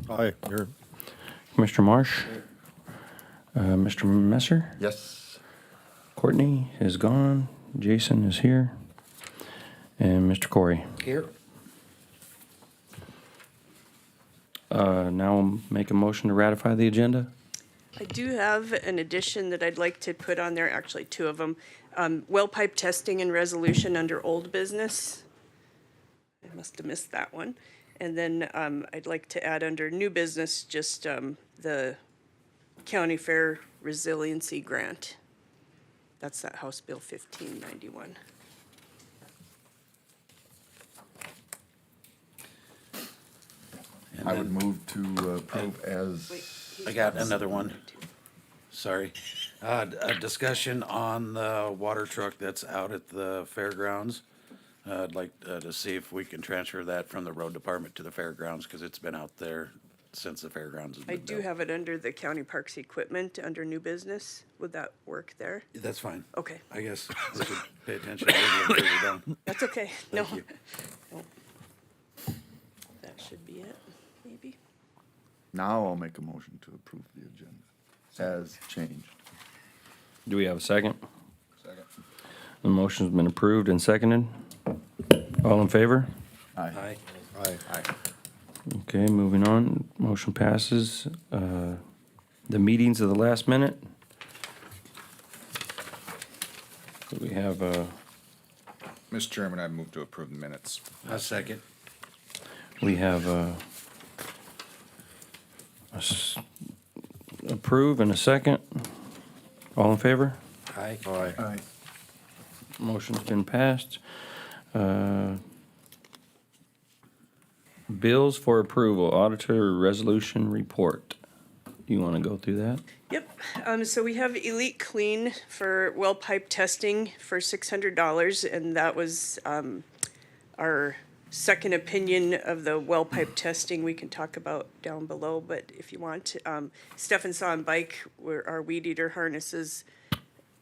Aye, here. Commissioner Marsh? Mr. Messer? Yes. Courtney is gone. Jason is here. And Mr. Corey. Here. Now I'll make a motion to ratify the agenda. I do have an addition that I'd like to put on there, actually two of them. Well pipe testing and resolution under old business. I must have missed that one. And then I'd like to add under new business, just the county fair resiliency grant. That's that House Bill 1591. I would move to approve as, I got another one. Sorry. A discussion on the water truck that's out at the fairgrounds. I'd like to see if we can transfer that from the road department to the fairgrounds, because it's been out there since the fairgrounds has I been do built. have it under the county parks equipment, under new business. Would that work there? That's fine. Okay, I guess we should pay attention maybe if we're done. that's okay. No. Thank you. No. That should be it, maybe. now I'll make a motion to approve the agenda as changed. Do we have a second? Second. The motion's been approved and seconded. All in favor? Aye. Aye. Aye. Okay, moving on. Motion passes. The meetings of the last minute. So we have, Mr. Chairman, I move to approve the minutes. A second. we have, approve and a second. All in favor? Aye. Aye. Aye. Motion's been passed. Bills for approval, auditor resolution report. You want to go through that? Yep, so we have Elite Clean for well pipe testing for $600, and that was, our second opinion of the well pipe testing we can talk about down below, but if you want, Stefan Saw and Bike, where our weed eater harnesses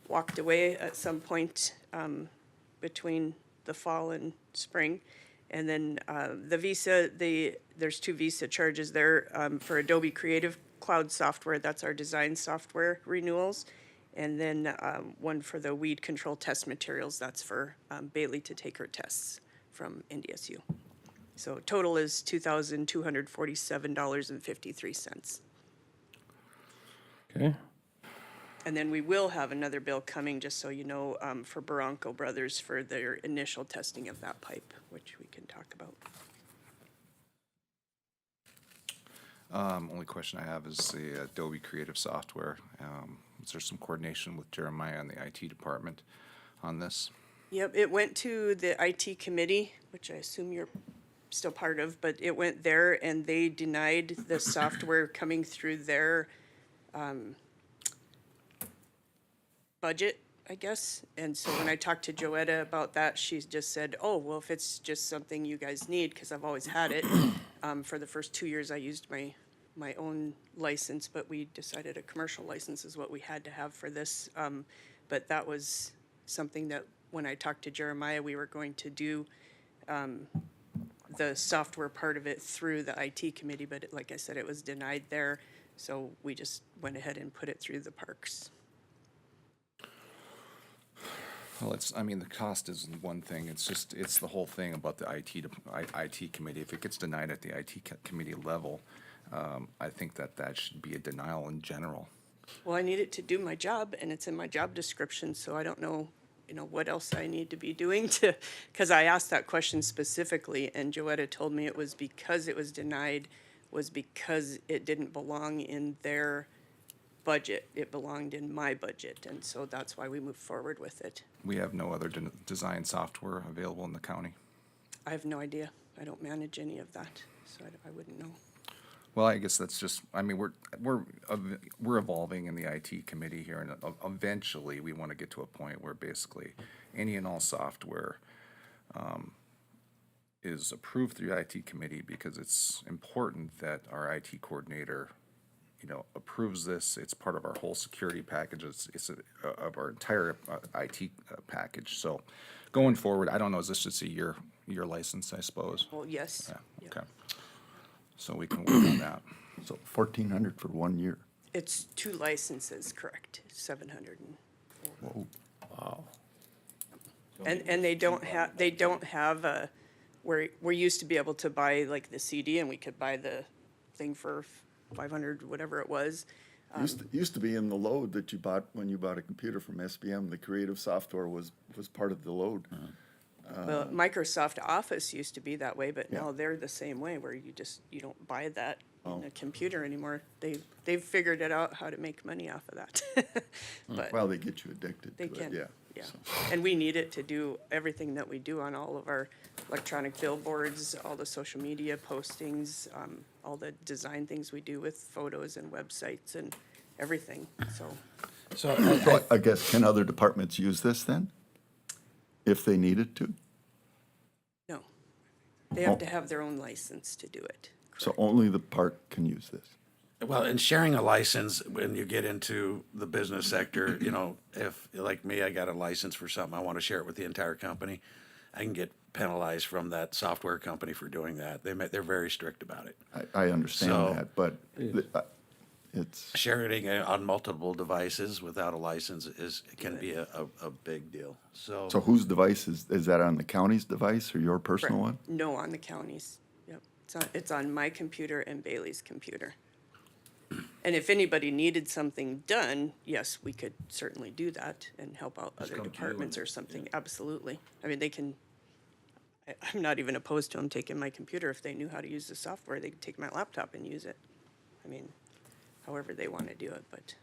walked away at some point, between the fall and spring. And then, the Visa, there's two Visa charges there, for Adobe Creative Cloud software, that's our design software renewals. And then, one for the weed control test materials, that's for, Bailey to take her tests from NDSU. So total is $2,247.53. Okay. And then we will have another bill coming, just so you know, for Barranco Brothers for their initial testing of that pipe, which we can talk about. Only question I have is the Adobe Creative Software. Is there some coordination with Jeremiah and the IT department on this? Yep, it went to the IT committee, which I assume you're still part of, but it went there and they denied the software coming through their budget, I guess. And so when I talked to Joetta about that, she just said, oh, well, if it's just something you guys need, because I've always had it. For the first 2 years, I used my own license, but we decided a commercial license is what we had to have for this. But that was something that when I talked to Jeremiah, we were going to do the software part of it through the IT committee, but like I said, it was denied there. So we just went ahead and put it through the parks. Well, the cost is one thing. It's the whole thing about the IT committee. If it gets denied at the IT committee level, I think that should be a denial in general. Well, I need it to do my job, and it's in my job description, so I don't know, what else I need to be doing because I asked that question specifically, and Joetta told me it was because it was denied, was because it didn't belong in their budget. It belonged in my budget, and so that's why we moved forward with it. We have no other design software available in the county. I have no idea. I don't manage any of that, so I wouldn't know. Well, I guess that's just, we're evolving in the IT committee here, and eventually we want to get to a point where basically any and all software is approved through the IT committee, because it's important that our IT coordinator, approves this. It's part of our whole security package. It's of our entire IT package. So going forward, I don't know, is this just a year license, I suppose? Well, yes. Yeah, Yeah. okay. So we can work on that. 1,400 for 1 year. It's 2 licenses, correct, 700 and. Whoa. And they don't have a, where we used to be able to buy like the CD and we could buy the thing for 500, whatever it was. Used to be in the load that you bought when you bought a computer from SBM. The creative software was part of the load. Well, Microsoft Office used to be that way, but now Yeah. they're the same way where you don't buy that in Oh. a computer anymore. They've figured it out how to make money off of that. But Well, they get you addicted to they it, can, yeah. yeah. So- And we need it to do everything that we do on all of our electronic billboards, all the social media postings, all the design things we do with photos and websites and everything, so. So So I guess, can other departments use this then? If they needed to? No, they have to have their own license to do it. So only the park can use this? Well, and sharing a license, when you get into the business sector, you know, if, like me, I got a license for something, I want to share it with the entire company, I can get penalized from that software company for doing that. They're very strict about it. I understand So- that, but it's, Sharing it on multiple devices without a license can be a big deal. so whose device is that on the county's device or your personal one? No, on the counties, yep. It's on my computer and Bailey's computer. And if anybody needed something done, yes, we could certainly do that and help out other departments or something, absolutely. I mean, I'm not even opposed to them taking my computer. If they knew how to use the software, they could take my laptop and use it. I mean, however they want to do it, but.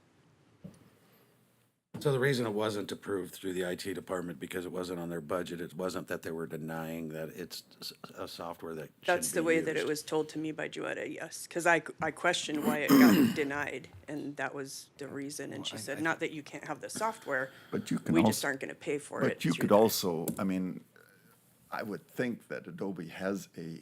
So the reason it wasn't approved through the IT department, because it wasn't on their budget, it wasn't that they were denying that it's a software that should be That's the way that it used. was told to me by Joetta, yes, because I questioned why it got denied, and that was the reason, and she said, not that you can't have the software, But you can we just also- aren't gonna pay for it. But you through could that." also, I mean, I would think that Adobe has a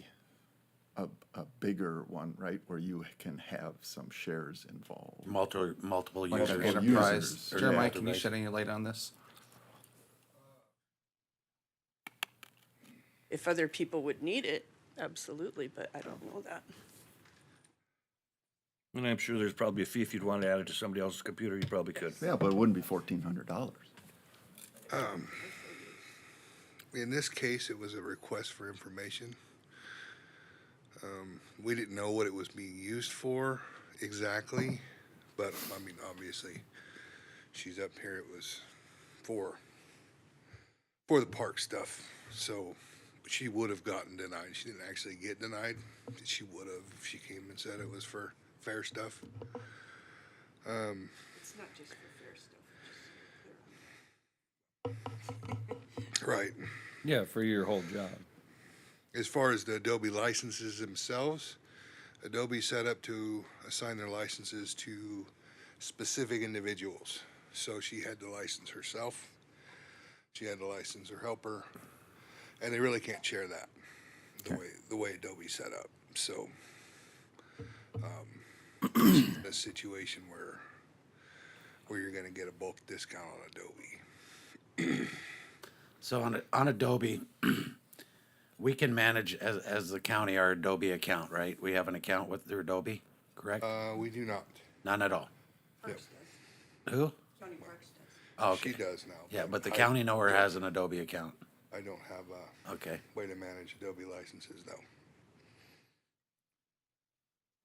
bigger one, right, where you can have some shares involved. Multiple Like users. an users. enterprise. Or Jeremiah, yeah. can you shed any light on this? If other people would need it, absolutely, but I don't know that. And I'm sure there's probably a fee if you'd want to add it to somebody else's computer, you probably could. Yeah, but it wouldn't be $1,400. In this case, it was a request for information. We didn't know what it was being used for exactly, but, I mean, obviously, she's up here, it was for the park stuff, so she would have gotten denied. She didn't actually get denied. She would have if she came and said it was for fair stuff. It's not just for fair stuff. Right. Yeah, for your whole job. As far as the Adobe licenses themselves, Adobe set up to assign their licenses to specific individuals. So she had to license herself, she had to license her helper, and they really can't share that the way Adobe's set up. So, she's in a situation where you're gonna get a bulk discount on Adobe. So on Adobe, we can manage as the county our Adobe account, right? We have an account with their Adobe, correct? We do not. None at all. Yep. Who? County Parks does. Oh, She okay. does now. Yeah, but the I- county nowhere has an Adobe account. I don't have a Okay. way to manage Adobe licenses, no.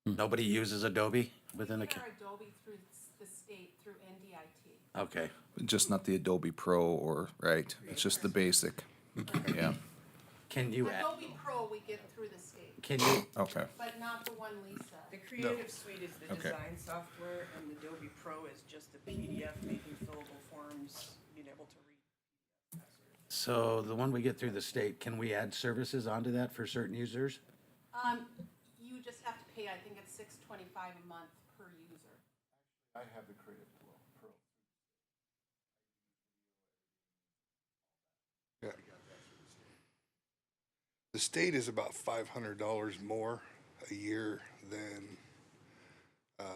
Nobody uses Adobe within the, We are Adobe through the state, through NDIT. okay. Just not the Adobe Pro or, right, it's just the basic. Yeah, Can you, Adobe Pro we get through the state, can you, okay. but not the one Lisa. The Creative Suite is the Okay. design software, and the Adobe Pro is just the PDF, making fillable forms, being able to read. so the one we get through the state, can we add services onto that for certain users? You just have to pay, I think it's $6.25 a month per user. Yeah. The state is about $500 more a year than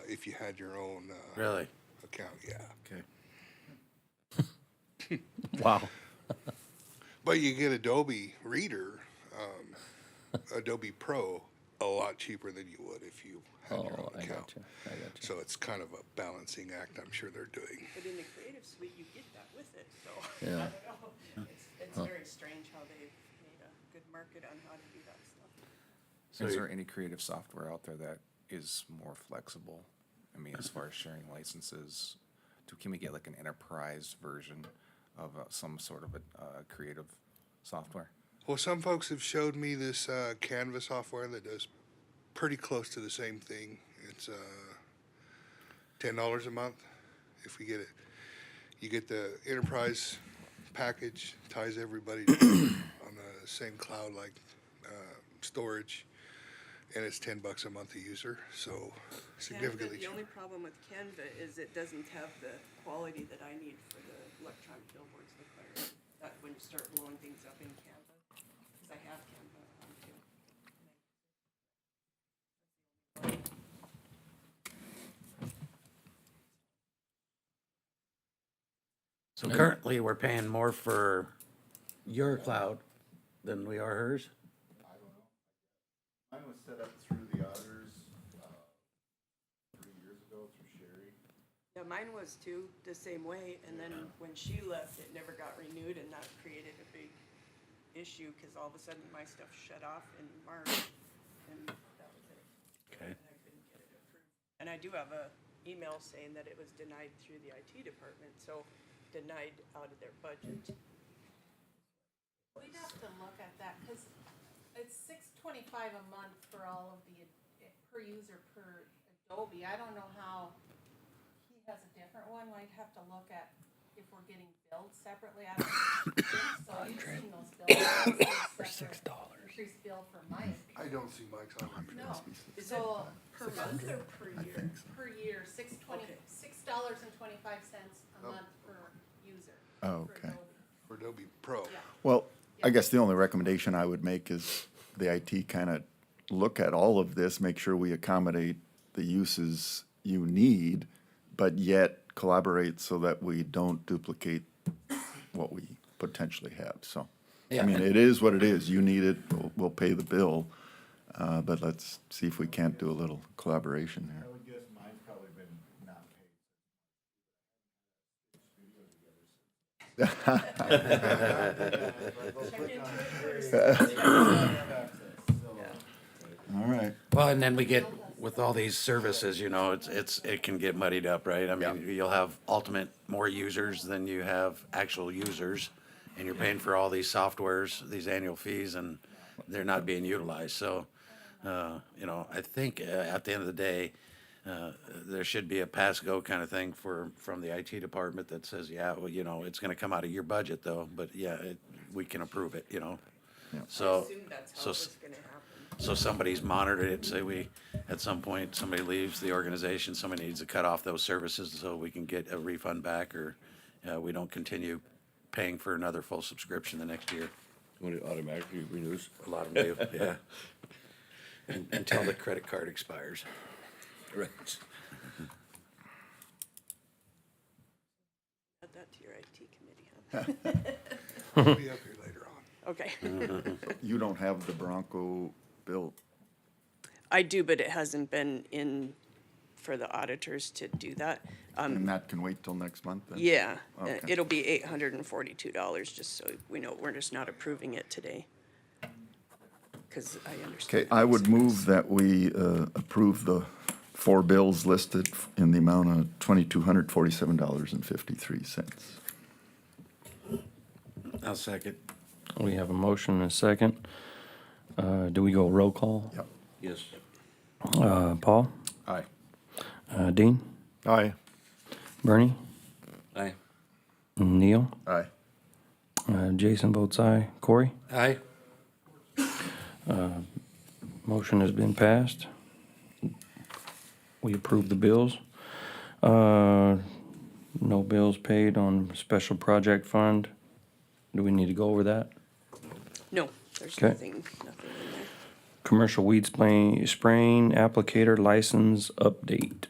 if you had your own Really? account, yeah. Okay. Wow. But you get Adobe Reader, Adobe Pro, a lot cheaper than you would if you had your own account. gotcha, I gotcha. So it's kind of a balancing act I'm sure they're doing. But in the Creative Suite, you get that with it, so. Yeah. I don't know. It's very strange how they've made a good market on how to do that stuff. Is there any creative software out there that is more flexible? I mean, as far as sharing licenses, can we get like an enterprise version of some sort of a creative software? Well, some folks have showed me this Canva software that does pretty close to the same thing. It's $10 a month if we get it. You get the enterprise package, ties everybody on the same cloud like storage, and it's $10 a month a user, so significantly Canva, the only problem with Canva is it doesn't have the quality that I need for the electronic billboards required. That when you start blowing things up in Canva, because I have Canva on too. So currently, we're paying more for your cloud than we are hers? Mine was set up through the auditors, 3 years ago through Sherry. Yeah, mine was too, the same way, and then when she left, it never got renewed, and that created a big issue, because all of a sudden my stuff shut off in March, and that was it. Okay. And I couldn't get it approved. And I do have a email saying that it was denied through the IT department, so denied out of their budget. We'd have to look at that, cause it's $6.25 a month for all of the, per user per Adobe. I don't know how he has a different one. I'd have to look at if we're getting billed separately. I don't think so. You've seen those bills. For $6. Increased bill for Mike. I don't see Mike's on here. No, Is it so per month or per year? per year, $6.25 a month per user. Oh, for okay. Adobe. For Adobe Pro. Yeah. Well, I guess the only recommendation I would make is the IT kind of look at all of this, make sure we accommodate the uses you need, but yet collaborate so that we don't duplicate what we potentially have, so. I mean, it is what it is, you need it, we'll pay the bill, but let's see if we can't do a little collaboration here. I would guess mine's probably been not All right. Well, and then we get, with all these services, you know, it can get muddied up, right? I mean, you'll have ultimate more users than you have actual users, and you're paying for all these softwares, these annual fees, and they're not being utilized. So, you know, I think at the end of the day, there should be a pass-go kind of thing from the IT department that says, yeah, well, you know, it's gonna come out of your budget though, but yeah, we can approve it, you know? I So, assumed that's how so it was gonna happen. so somebody's monitored it, say at some point, somebody leaves the organization, somebody needs to cut off those services so we can get a refund back, or we don't continue paying for another full subscription the next year. When it automatically renews. A lot of them do, yeah. Until the credit card expires. Right. Add that to your IT committee, huh? We'll be up here later on. Okay. You don't have the Bronco built. I do, but it hasn't been in for the auditors to do that. And that can wait till next month then? Yeah, Okay. it'll be $842, just so we know, we're just not approving it today. Because I understand. Okay, I would move that we approve the 4 bills listed in the amount of $2,247.53. I'll second. We have a motion and a second. Do we go roll call? Yep. Yes. Paul? Aye. Dean? Aye. Bernie? Aye. Neil? Aye. Jason votes aye. Corey? Aye. Motion has been passed. We approve the bills. No bills paid on special project fund. Do we need to go over that? No, there's Okay. nothing in there. Commercial weed spraying applicator license update.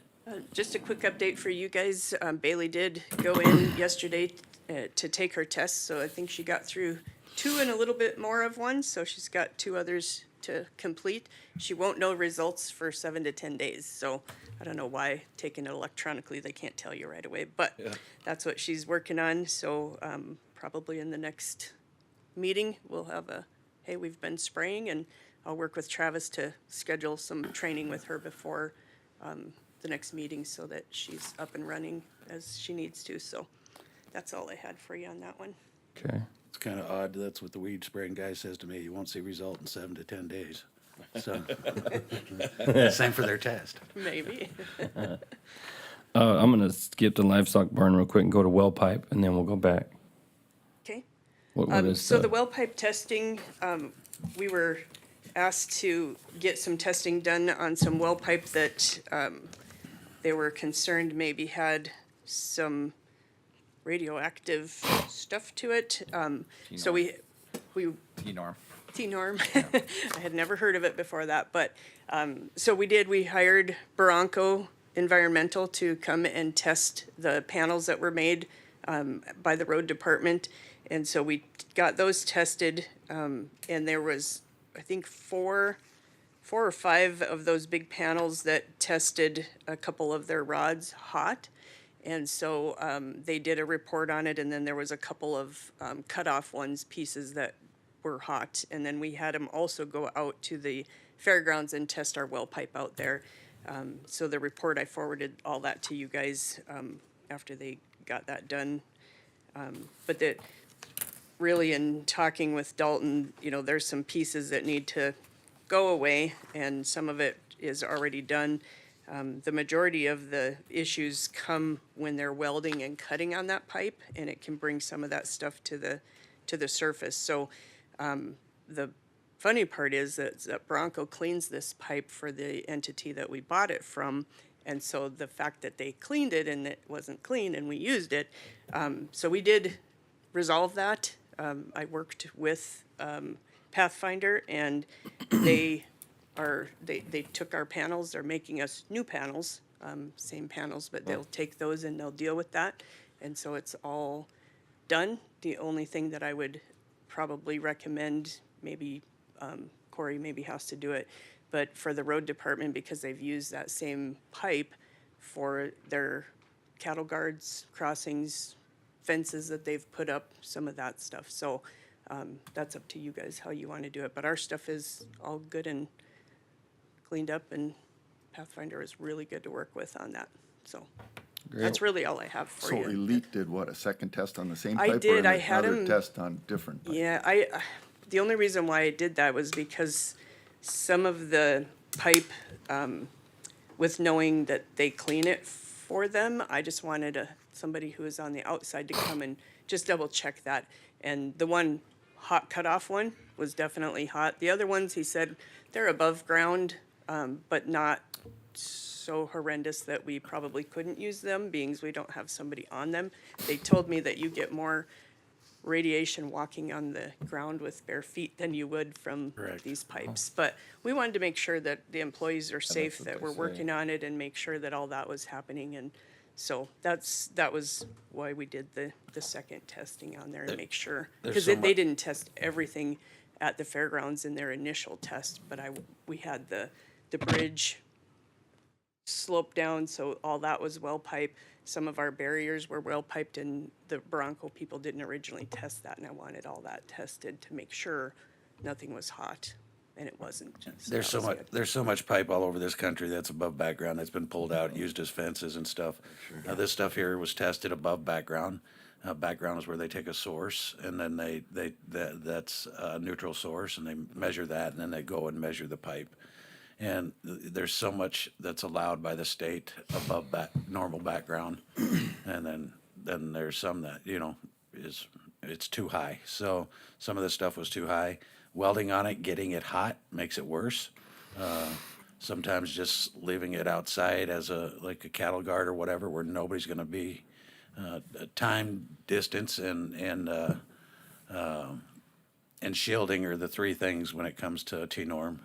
Just a quick update for you guys. Bailey did go in yesterday to take her test, so I think she got through 2 and a little bit more of one, so she's got 2 others to complete. She won't know results for 7 to 10 days. So I don't know why taking it electronically, they can't tell you right away, but that's what she's working on. So probably in the next meeting, we'll have hey, we've been spraying, and I'll work with Travis to schedule some training with her before the next meeting so that she's up and running as she needs to. So that's all I had for you on that one. Okay. It's kind of odd. That's what the weed spraying guy says to me. You won't see result in 7 to 10 days. So, same for their test. Maybe. I'm gonna skip the livestock barn real quick and go to well pipe, and then we'll go back. Okay. What is So the well pipe testing, we were asked to get some testing done on some well pipe that they were concerned maybe had some radioactive stuff to it. So we T-norm. T-norm. I had never heard of it before that, but so we hired Barranco Environmental to come and test the panels that were made by the road department. And so we got those tested, and there was, I think, four or five of those big panels that tested a couple of their rods hot. And so they did a report on it, and then there was a couple of cut-off pieces that were hot. And then we had them also go out to the fairgrounds and test our well pipe out there. So the report, I forwarded all that to you guys after they got that done. But that really, in talking with Dalton, there's some pieces that need to go away, and some of it is already done. The majority of the issues come when they're welding and cutting on that pipe, and it can bring some of that stuff to the surface. So the funny part is that Bronco cleans this pipe for the entity that we bought it from, and so the fact that they cleaned it and it wasn't clean and we used it, so we did resolve that. I worked with Pathfinder, and they took our panels. They're making us new panels, same panels, but they'll take those and they'll deal with that. And so it's all done. The only thing that I would probably recommend, maybe Corey maybe has to do it, but for the road department, because they've used that same pipe for their cattle guards, crossings, fences that they've put up, some of that stuff. So that's up to you guys how you want to do it. But our stuff is all good and cleaned up, and Pathfinder is really good to work with on that. So that's really all I have for So you. Elite did what, a second test on the same I pipe? did. Or I had another him- test on different pipe? Yeah, the only reason why I did that was because some of the pipe, with knowing that they clean it for them, I just wanted somebody who is on the outside to come and just double check that. And the one hot cutoff one was definitely hot. The other ones, he said, they're above ground, but not so horrendous that we probably couldn't use them, being as we don't have somebody on them. They told me that you get more radiation walking on the ground with bare feet than you would from Correct. these pipes. But we wanted to make sure that the employees are safe, what that they we're say. working on it, and make sure that all that was happening. And so that was why we did the second testing on there, and make sure. there's Because so they mu- didn't test everything at the fairgrounds in their initial test, but we had the bridge sloped down, so all that was well piped. Some of our barriers were well piped, and the Bronco people didn't originally test that, and I wanted all that tested to make sure nothing was hot, and it wasn't. There's that was good. there's so much pipe all over this country that's above background that's been pulled out, used as fences and stuff. This stuff here was tested above background. Background is where they take a source, and then that's a neutral source, and they measure that, and then they go and measure the pipe. And there's so much that's allowed by the state above normal background, and then there's some that it's too high. So some of the stuff was too high. Welding on it, getting it hot makes it worse. Sometimes just leaving it outside as like a cattle guard or whatever, where nobody's going to be. Time, distance, and shielding are the three things when it comes to T-norm.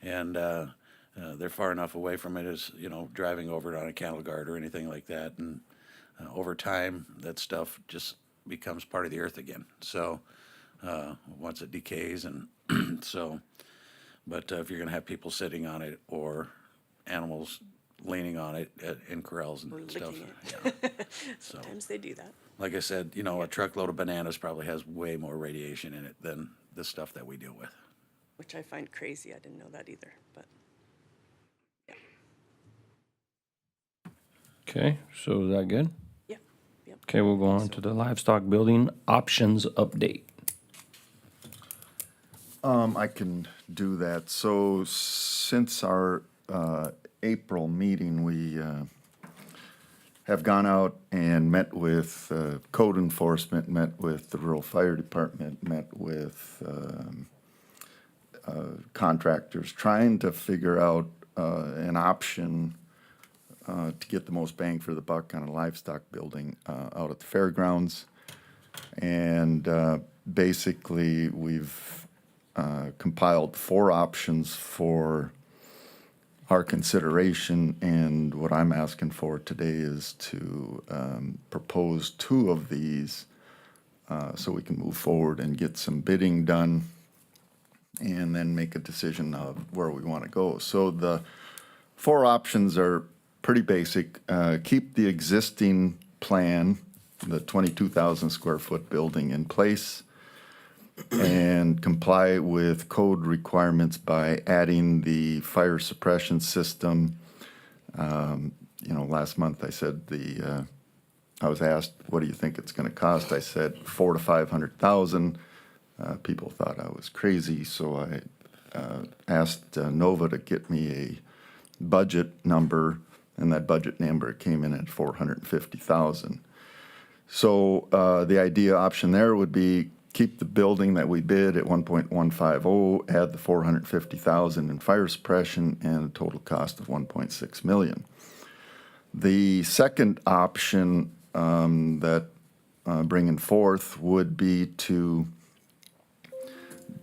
And they're far enough away from it as, driving over it on a cattle guard or anything like that. And over time, that stuff just becomes part of the earth again. So once it decays, and so But if you're gonna have people sitting on it or animals leaning on it in corrals Or and stuff. licking yeah. Sometimes they do that. Like I said, you know, a truckload of bananas probably has way more radiation in it than the stuff that we deal with. Which I find crazy. I didn't know that either, but. Okay, so is that good? Yeah, yep. Okay, we'll go on to the livestock building options update. I can do that. So since our April meeting, we have gone out and met with code enforcement, met with the rural fire department, met with contractors, trying to figure out an option to get the most bang for the buck on a livestock building out at the fairgrounds. And basically, we've compiled 4 options for our consideration, and what I'm asking for today is to propose 2 of these so we can move forward and get some bidding done and then make a decision of where we want to go. So the 4 options are pretty basic. Keep the existing plan, the 22,000 square foot building in place, and comply with code requirements by adding the fire suppression system. You know, last month I said I was asked, what do you think it's gonna cost? I said 400,000 to 500,000. People thought I was crazy, so I asked Nova to get me a budget number, and that budget number came in at 450,000. So the idea option there would be keep the building that we bid at 1.150, add the 450,000 in fire suppression, and a total cost of 1.6 million. The second option that bringing forth would be to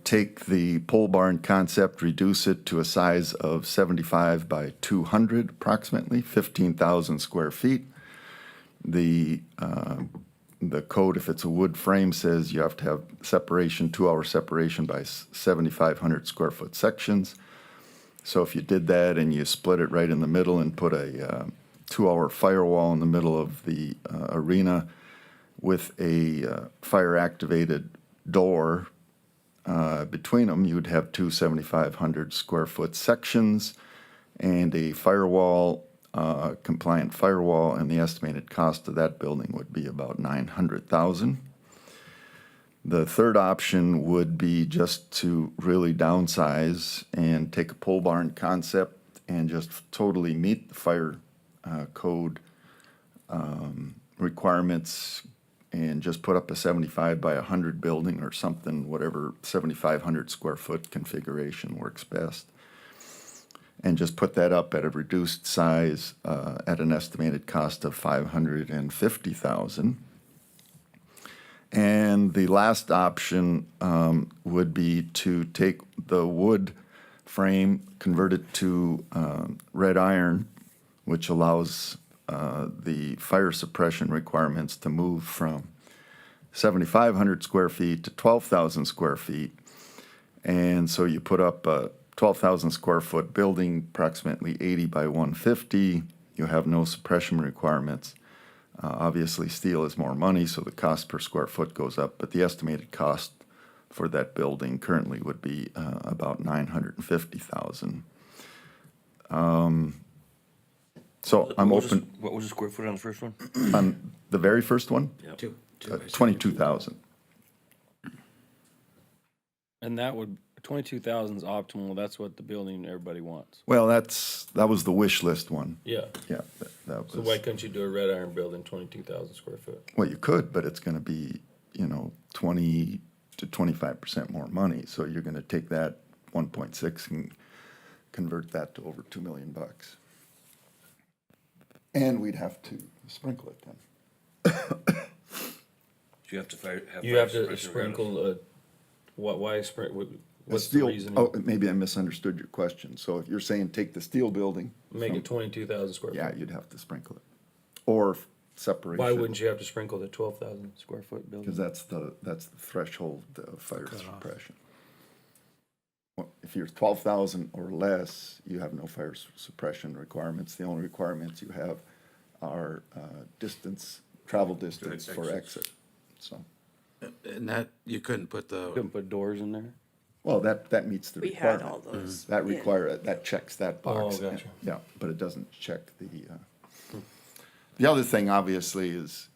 take the pole barn concept, reduce it to a size of 75 by 200 approximately, 15,000 square feet. The code, if it's a wood frame, says you have to have separation, 2-hour separation by 7,500 square foot sections. So if you did that and you split it right in the middle and put a 2-hour firewall in the middle of the arena with a fire-activated door between them, you'd have 2 7,500 square foot sections and a firewall, compliant firewall, and the estimated cost of that building would be about 900,000. The third option would be just to really downsize and take a pole barn concept and just totally meet the fire code requirements and just put up a 75 by 100 building or something, whatever 7,500 square foot configuration works best. And just put that up at a reduced size at an estimated cost of 550,000. And the last option would be to take the wood frame, convert it to red iron, which allows the fire suppression requirements to move from 7,500 square feet to 12,000 square feet. And so you put up a 12,000 square foot building, approximately 80 by 150. You have no suppression requirements. Obviously, steel is more money, so the cost per square foot goes up, but the estimated cost for that building currently would be about 950,000. So I'm open What was the square foot on the first one? on the very first one, 22,000. And that would, 22,000 is optimal, that's what the building everybody wants. Well, that was the wish list one. Yeah, Yeah, that so was. why couldn't you do a red iron building, 22,000 square foot? Well, you could, but it's gonna be, 20 to 25% more money. So you're gonna take that 1.6 and convert that to over $2 million. And we'd have to sprinkle it then. You have to You have to suppression sprinkle, why sprinkle, what's the Steel, reasoning? oh, maybe I misunderstood your question. So if you're saying take the steel building. Make it 22,000 square Yeah, foot. you'd have to sprinkle it. Or separation. Why wouldn't you have to sprinkle the 12,000 square foot building? Because that's the threshold of fire suppression. Well, if you're 12,000 or less, you have no fire suppression requirements. The only requirements you have are travel distance for exit. So, And that, you couldn't put Couldn't the, put doors in there? well, that meets the We had requirement. all those. That in. that checks that box. Oh, gotcha. Yeah, but it doesn't check the other thing obviously is,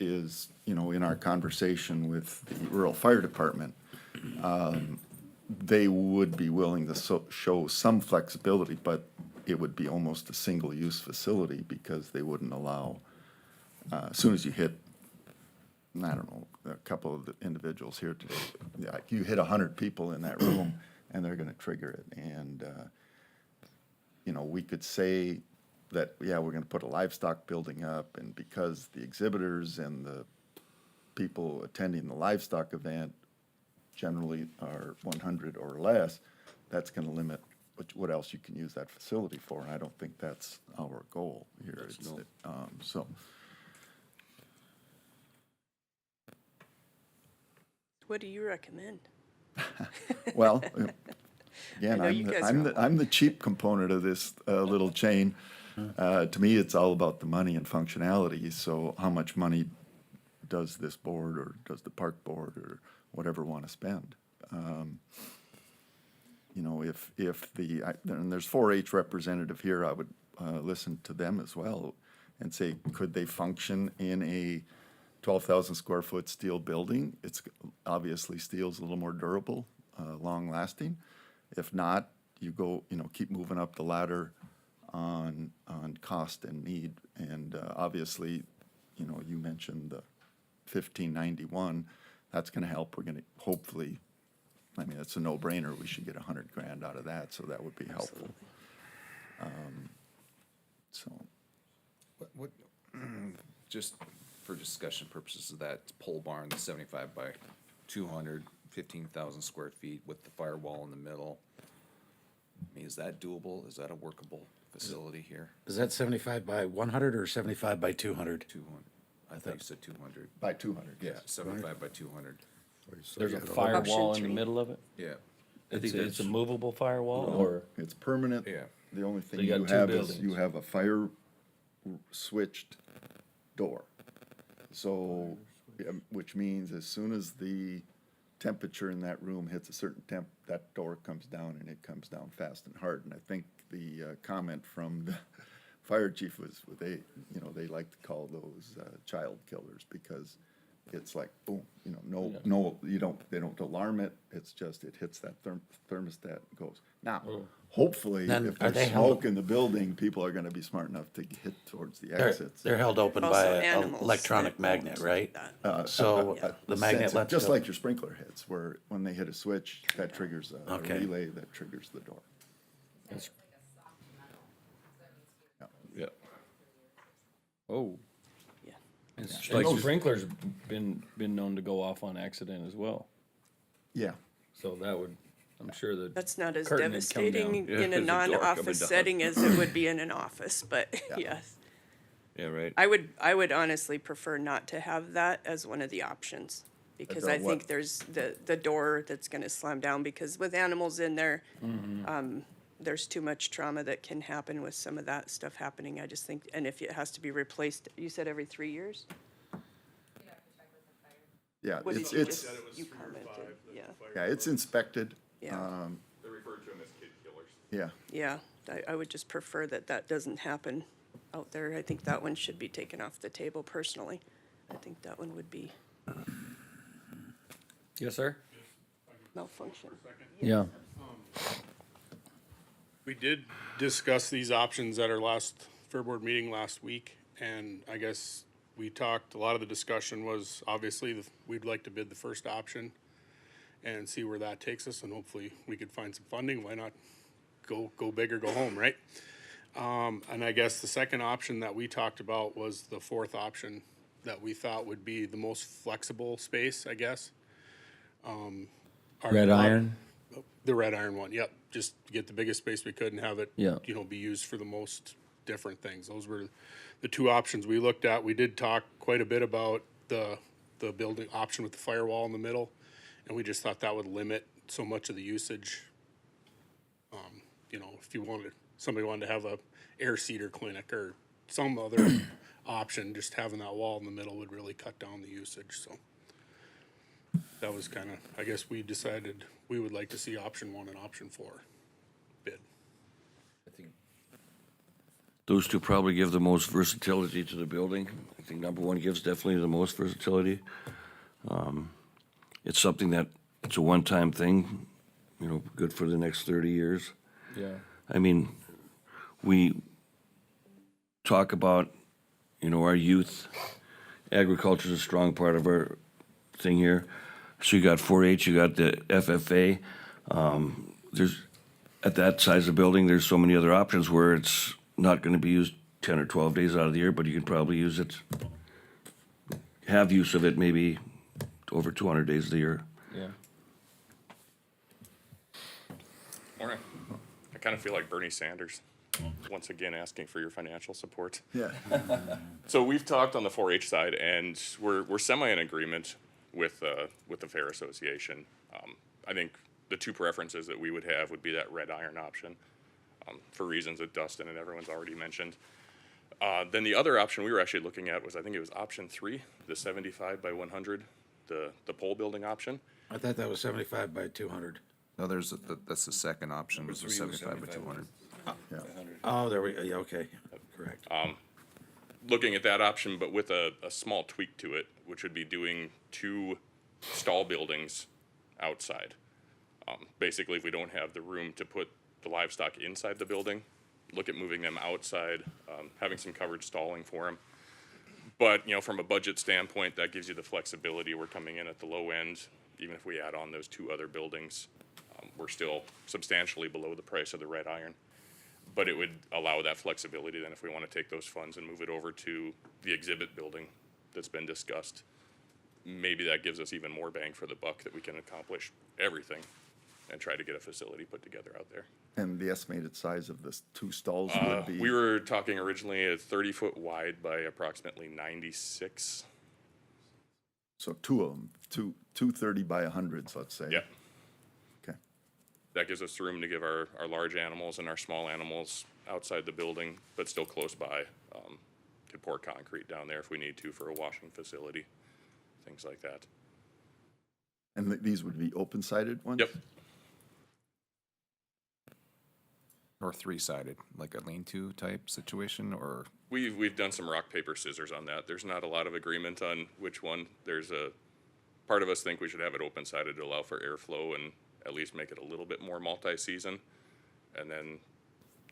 you know, in our conversation with the rural fire department, they would be willing to show some flexibility, but it would be almost a single-use facility because they wouldn't allow, as soon as you hit, I don't know, a couple of the individuals here today, yeah, you hit 100 people in that room and they're gonna trigger it. And, you know, we could say that, yeah, we're gonna put a livestock building up, and because the exhibitors and the people attending the livestock event generally are 100 or less, that's gonna limit what else you can use that facility for, and I don't think that's our goal here. It's, so, What do you recommend? well, again, I know you guys are all- I'm the cheap component of this little chain. To me, it's all about the money and functionality, so how much money does this board or does the park board or whatever want to spend? You know, if and there's 4-H representative here, I would listen to them as well and say, could they function in a 12,000 square foot steel building? It's obviously steel's a little more durable, long lasting. If not, you go, you know, keep moving up the ladder on cost and need. And obviously, you know, you mentioned the 1591. That's going to help. We're going to hopefully, I mean, it's a no-brainer. We should get $100,000 out of that, so that would be helpful. So, What, just for discussion purposes of that pole barn, the 75 by 200, 15,000 square feet with the firewall in the middle. I mean, is that doable? Is that a workable facility here? is that 75 by 100 or 75 by 200? 200. I thought you said 200. by 200, Yeah, yes. 75 by 200. There's a firewall in the three. middle of it? Yeah. It's a movable firewall, or? It's permanent. Yeah. The only thing you got you two have is buildings. you have a fire switched door. So, which means as soon as the temperature in that room hits a certain temp, that door comes down, and it comes down fast and hard. And I think the comment from the fire chief was, they, you know, they like to call those child killers, because it's like, boom, you know, no, they don't alarm it. It's just, it hits that thermostat and goes. Now, hopefully, Then if are there's they held- smoke in the building, people are gonna be smart enough to hit towards the exits. They're held open Also by an animals electronic that magnet, won't right? that. So Yeah. the magnet Sensor, lets just go. like your sprinkler hits, where when they hit a switch, that triggers a Okay. relay that triggers the door. Yeah. Oh. Yeah. And like- sprinklers been known to go off on accident as well, Yeah, so that would, I'm sure that. That's not as curtain would come down. devastating Yeah, in a there's a door coming non-office down. setting as it would be in an office, but yes. Yeah, right. I would honestly prefer not to have that as one of the options, because I door what? think there's the door that's gonna slam down, because with animals in there, there's too much trauma that can happen with some of that stuff happening. I just think, and if it has to be replaced, you said every 3 years? yeah, What it's, did you it's, just, you commented, yeah, yeah, it's inspected. yeah, They're referred to them as kid killers. Yeah, yeah. I would just prefer that that doesn't happen out there. I think that one should be taken off the table personally. I think that one would be Yes, sir? malfunction. Yeah. We did discuss these options at our last Fair Board meeting last week, and I guess we talked, a lot of the discussion was obviously we'd like to bid the first option and see where that takes us, and hopefully we could find some funding. Why not go big or go home, right? And I guess the second option that we talked about was the fourth option that we thought would be the most flexible space, I guess. Red iron? The red iron one, yep. Just get the biggest space we could and have it, Yeah. you know, be used for the most different things. Those were the two options we looked at. We did talk quite a bit about the building option with the firewall in the middle, and we just thought that would limit so much of the usage You know, if somebody wanted to have a air seeder clinic or some other option, just having that wall in the middle would really cut down the usage, so. That was kind of, I guess we decided we would like to see option 1 and option 4 bid. I think Those two probably give the most versatility to the building. I think number one gives definitely the most versatility. It's something that, it's a one-time thing, you know, good for the next 30 years. Yeah. I mean, we talk about, you know, our youth. Agriculture is a strong part of our thing here. So you got 4-H, you got the FFA. There's, at that size of building, there's so many other options where it's not gonna be used 10 or 12 days out of the year, but you can probably use it, have use of it maybe over 200 days of the year. Yeah. Morning. I kind of feel like Bernie Sanders, once again asking for your financial support. Yeah. So we've talked on the 4-H side, and we're semi in agreement with the Fair Association. I think the two preferences that we would have would be that red iron option, for reasons that Dustin and everyone's already mentioned. Then the other option we were actually looking at was, I think it was option 3, the 75 by 100, the pole building option. I thought that was 75 by 200. No, that's the second option, was the 75 by 200. Oh, there we, yeah, okay, correct. Looking at that option, but with a small tweak to it, which would be doing 2 stall buildings outside. Basically, if we don't have the room to put the livestock inside the building, look at moving them outside, having some covered stalling for them. But, you know, from a budget standpoint, that gives you the flexibility. We're coming in at the low end. Even if we add on those 2 other buildings, we're still substantially below the price of the red iron. But it would allow that flexibility then if we want to take those funds and move it over to the exhibit building that's been discussed. Maybe that gives us even more bang for the buck, that we can accomplish everything and try to get a facility put together out there. And the estimated size of the 2 stalls would be? We were talking originally at 30-foot wide by approximately 96. So 2 of them, 230 by 100s, let's say. Yeah. Okay. That gives us room to give our large animals and our small animals outside the building, but still close by. Could pour concrete down there if we need to for a washing facility, things like that. And these would be open-sided ones? Yep. Or 3-sided, like a lean-to type situation, or? We've done some rock, paper, scissors on that. There's not a lot of agreement on which one. There's a, part of us think we should have it open-sided to allow for airflow and at least make it a little bit more multi-season. And then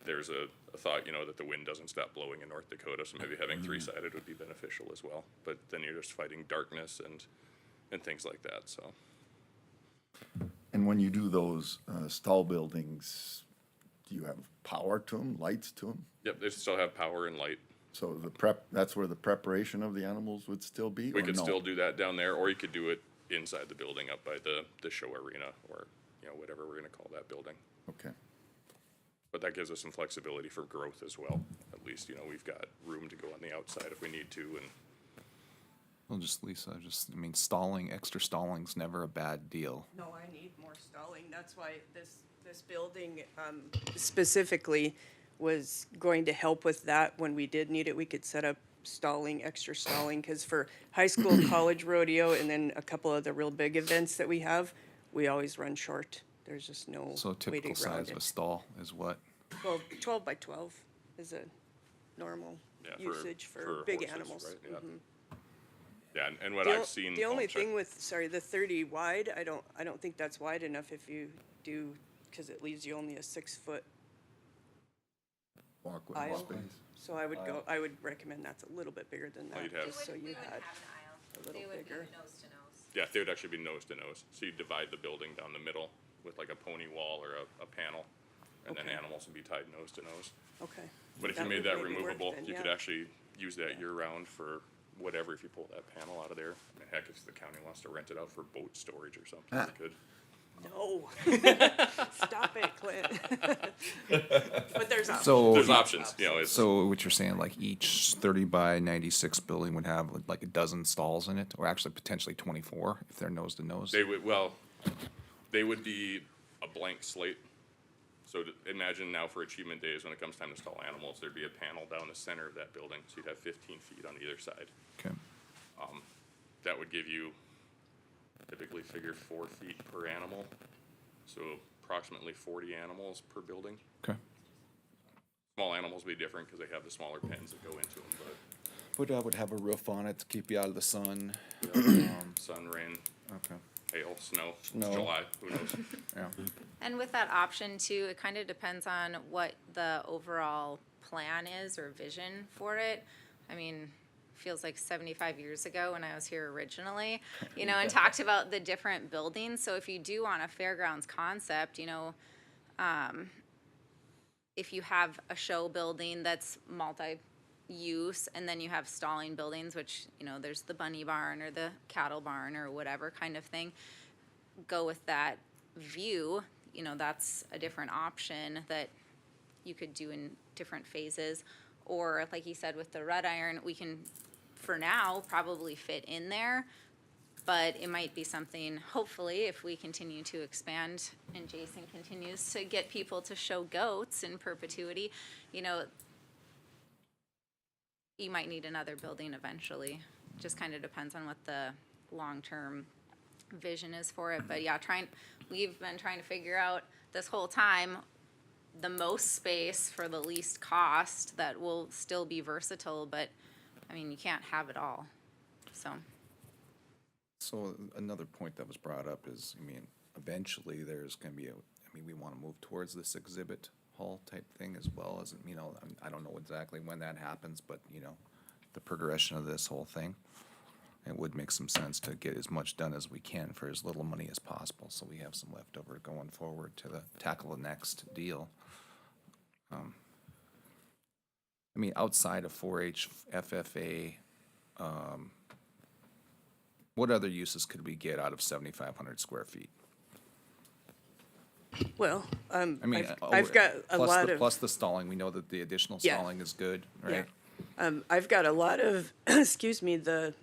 there's a thought, you know, that the wind doesn't stop blowing in North Dakota, so maybe having 3-sided would be beneficial as well. But then you're just fighting darkness and things like that, so. And when you do those stall buildings, do you have power to them, lights to them? Yep, they still have power and light. So that's where the preparation of the animals would still be? We or could no? still do that down there, or you could do it inside the building up by the show arena, or, you know, whatever we're gonna call that building. Okay. But that gives us some flexibility for growth as well. At least, you know, we've got room to go on the outside if we need to, and Well, Lisa, I mean, extra stalling's never a bad deal. No, I need more stalling. That's why this building specifically was going to help with that. When we did need it, we could set up stalling, extra stalling, because for high school, college rodeo, and then a couple of the real big events that we have, we always run short. There's just no So way to typical ground size of a it. stall is what? Well, 12 by 12 is a normal yeah, usage for big horses, animals. right? Yeah. Mhm. Yeah, and what The I've o- seen. The only oh, sorry. thing with, the 30 wide, I don't think that's wide enough if you do, because it leaves you only a 6-foot Walkway aisle. space. So I would recommend that's a little bit bigger than Well, that, you'd have- just so We you wouldn't had have an aisle. a little They would be bigger. nose to nose. Yeah, they would actually be nose to nose. So you divide the building down the middle with like a pony wall or a panel, and then Okay. animals would be tied nose to nose. Okay. But if you That made would that maybe work removable, then, you could yeah. actually use that year-round for whatever, if you pull that panel out of there. I mean, heck, if the county wants to rent it out for boat storage or something, Ah. they could. No. Stop it, Clint. But there's options. So, There's options, you know, it's, so what you're saying, like each 30 by 96 building would have like a dozen stalls in it, or actually potentially 24 if they're nose to nose? they would, well, they would be a blank slate. So imagine now for Achievement Days, when it comes time to stall animals, there'd be a panel down the center of that building, so you'd have 15 feet on either side. Okay. That would give you, typically figure 4 feet per animal, so approximately 40 animals per building. Okay. Small animals will be different because they have the smaller pens that go into them, But I would have a roof on it to keep you out of the sun. but sun, rain, Okay. hail, snow, it's Snow. July, who knows? Yeah. And with that option too, it kind of depends on what the overall plan is or vision for it. I mean, feels like 75 years ago when I was here originally, you know, and talked about the different buildings. So if you do want a fairgrounds concept, you know, if you have a show building that's multi-use and then you have stalling buildings, which, you know, there's the bunny barn or the cattle barn or whatever kind of thing, go with that view, you know, that's a different option that you could do in different phases. Or like you said, with the red iron, we can, for now, probably fit in there. But it might be something, hopefully, if we continue to expand and Jason continues to get people to show goats in perpetuity, you know, you might need another building eventually. Just kind of depends on what the long-term vision is for it. But yeah, we've been trying to figure out this whole time the most space for the least cost that will still be versatile, but I mean, you can't have it all, so. So another point that was brought up is, I mean, eventually there's gonna be we wanna move towards this exhibit hall type thing as well as, you know, I don't know exactly when that happens, but, you know, the progression of this whole thing, it would make some sense to get as much done as we can for as little money as possible, so we have some leftover going forward to tackle the next deal. I mean, outside of 4-H, FFA, what other uses could we get out of 7,500 square feet? Well, I mean, I've got a plus lot the- of. Plus the stalling, we know that the additional Yeah. stalling is good, right? I've got a lot of, excuse me, the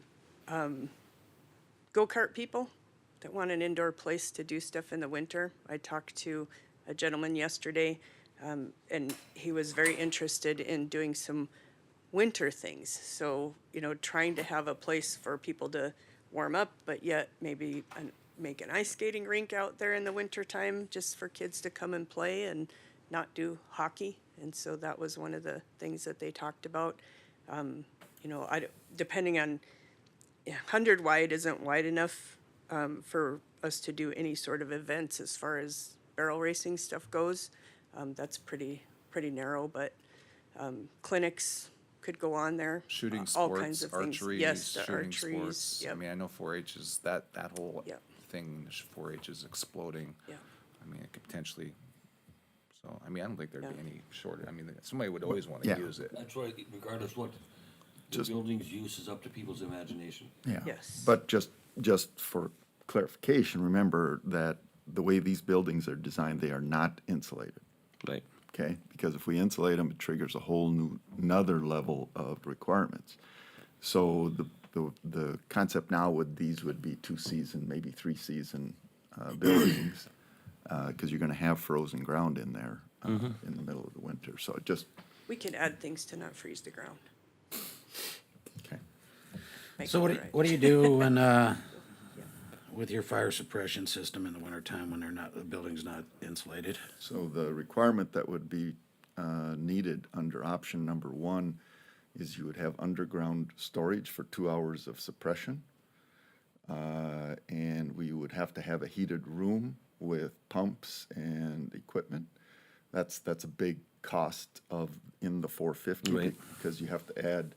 go-kart people that want an indoor place to do stuff in the winter. I talked to a gentleman yesterday, and he was very interested in doing some winter things. So, you know, trying to have a place for people to warm up, but yet maybe make an ice skating rink out there in the wintertime just for kids to come and play and not do hockey. And so that was one of the things that they talked about. You know, depending on, 100 wide isn't wide enough for us to do any sort of events as far as barrel racing stuff goes. That's pretty narrow, but clinics could go on there. Shooting all kinds sports, of things. archery, Yes, the shooting archeries, sports. I yep. mean, I know 4-H is, that whole Yep. thing, 4-H is exploding. Yeah. I mean, it could potentially, so, I mean, I don't think there'd be Yeah. any short, I mean, somebody would always wanna Yeah. use it. That's why, regardless what the Just- building's use is up to people's imagination. Yeah. Yes. But just for clarification, remember that the way these buildings are designed, they are not insulated, Right. okay? Because if we insulate them, it triggers a whole another level of requirements. So the concept now with these would be 2-season, maybe 3-season buildings, because you're gonna have frozen ground in there in the middle of the winter. So it just, We can add things to not freeze the ground. okay. Make So it right. what do you do when, with your fire suppression system in the wintertime when the building's not insulated? So the requirement that would be needed under option number 1 is you would have underground storage for 2 hours of suppression. And we would have to have a heated room with pumps and equipment. That's a big cost in the 450 Right. because you have to add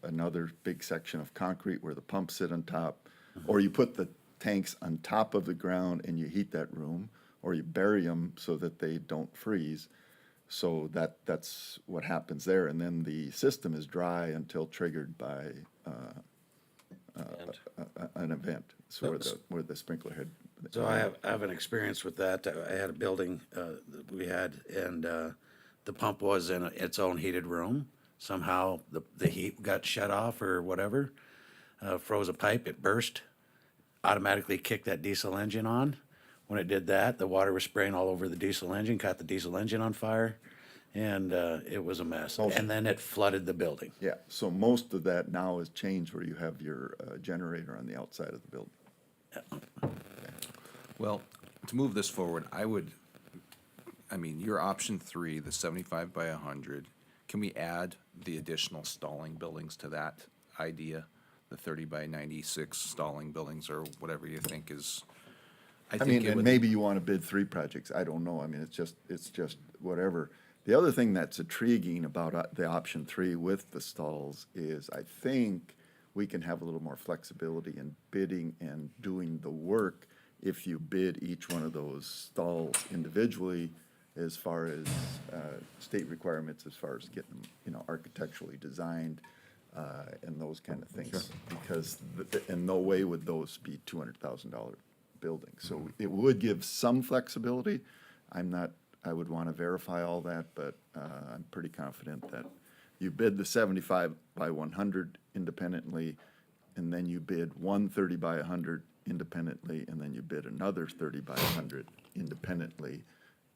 another big section of concrete where the pumps sit on top. Or you put the tanks on top of the ground and you heat that room, or you bury them so that they don't freeze. So that's what happens there. And then the system is dry until triggered by an event, so where the sprinkler head. So I have an experience with that. I had a building that we had, and the pump was in its own heated room. Somehow the heat got shut off or whatever, froze a pipe, it burst, automatically kicked that diesel engine on. when it did that, the water was spraying all over the diesel engine, caught the diesel engine on fire, and it was a mess. And then it flooded the building. Yeah, so most of that now has changed where you have your generator on the outside of the building. Well, to move this forward, your option 3, the 75 by 100, can we add the additional stalling buildings to that idea? The 30 by 96 stalling buildings, or whatever you think is, I think mean, it and would- maybe you want to bid 3 projects, I don't know, I mean, it's just whatever. The other thing that's intriguing about the option 3 with the stalls is I think we can have a little more flexibility in bidding and doing the work if you bid each one of those stalls individually as far as state requirements, as far as getting them, you know, architecturally designed and those kind of things. Because in no way would those be $200,000 buildings. So it would give some flexibility. I would want to verify all that, but I'm pretty confident that you bid the 75 by 100 independently, and then you bid 130 by 100 independently, and then you bid another 30 by 100 independently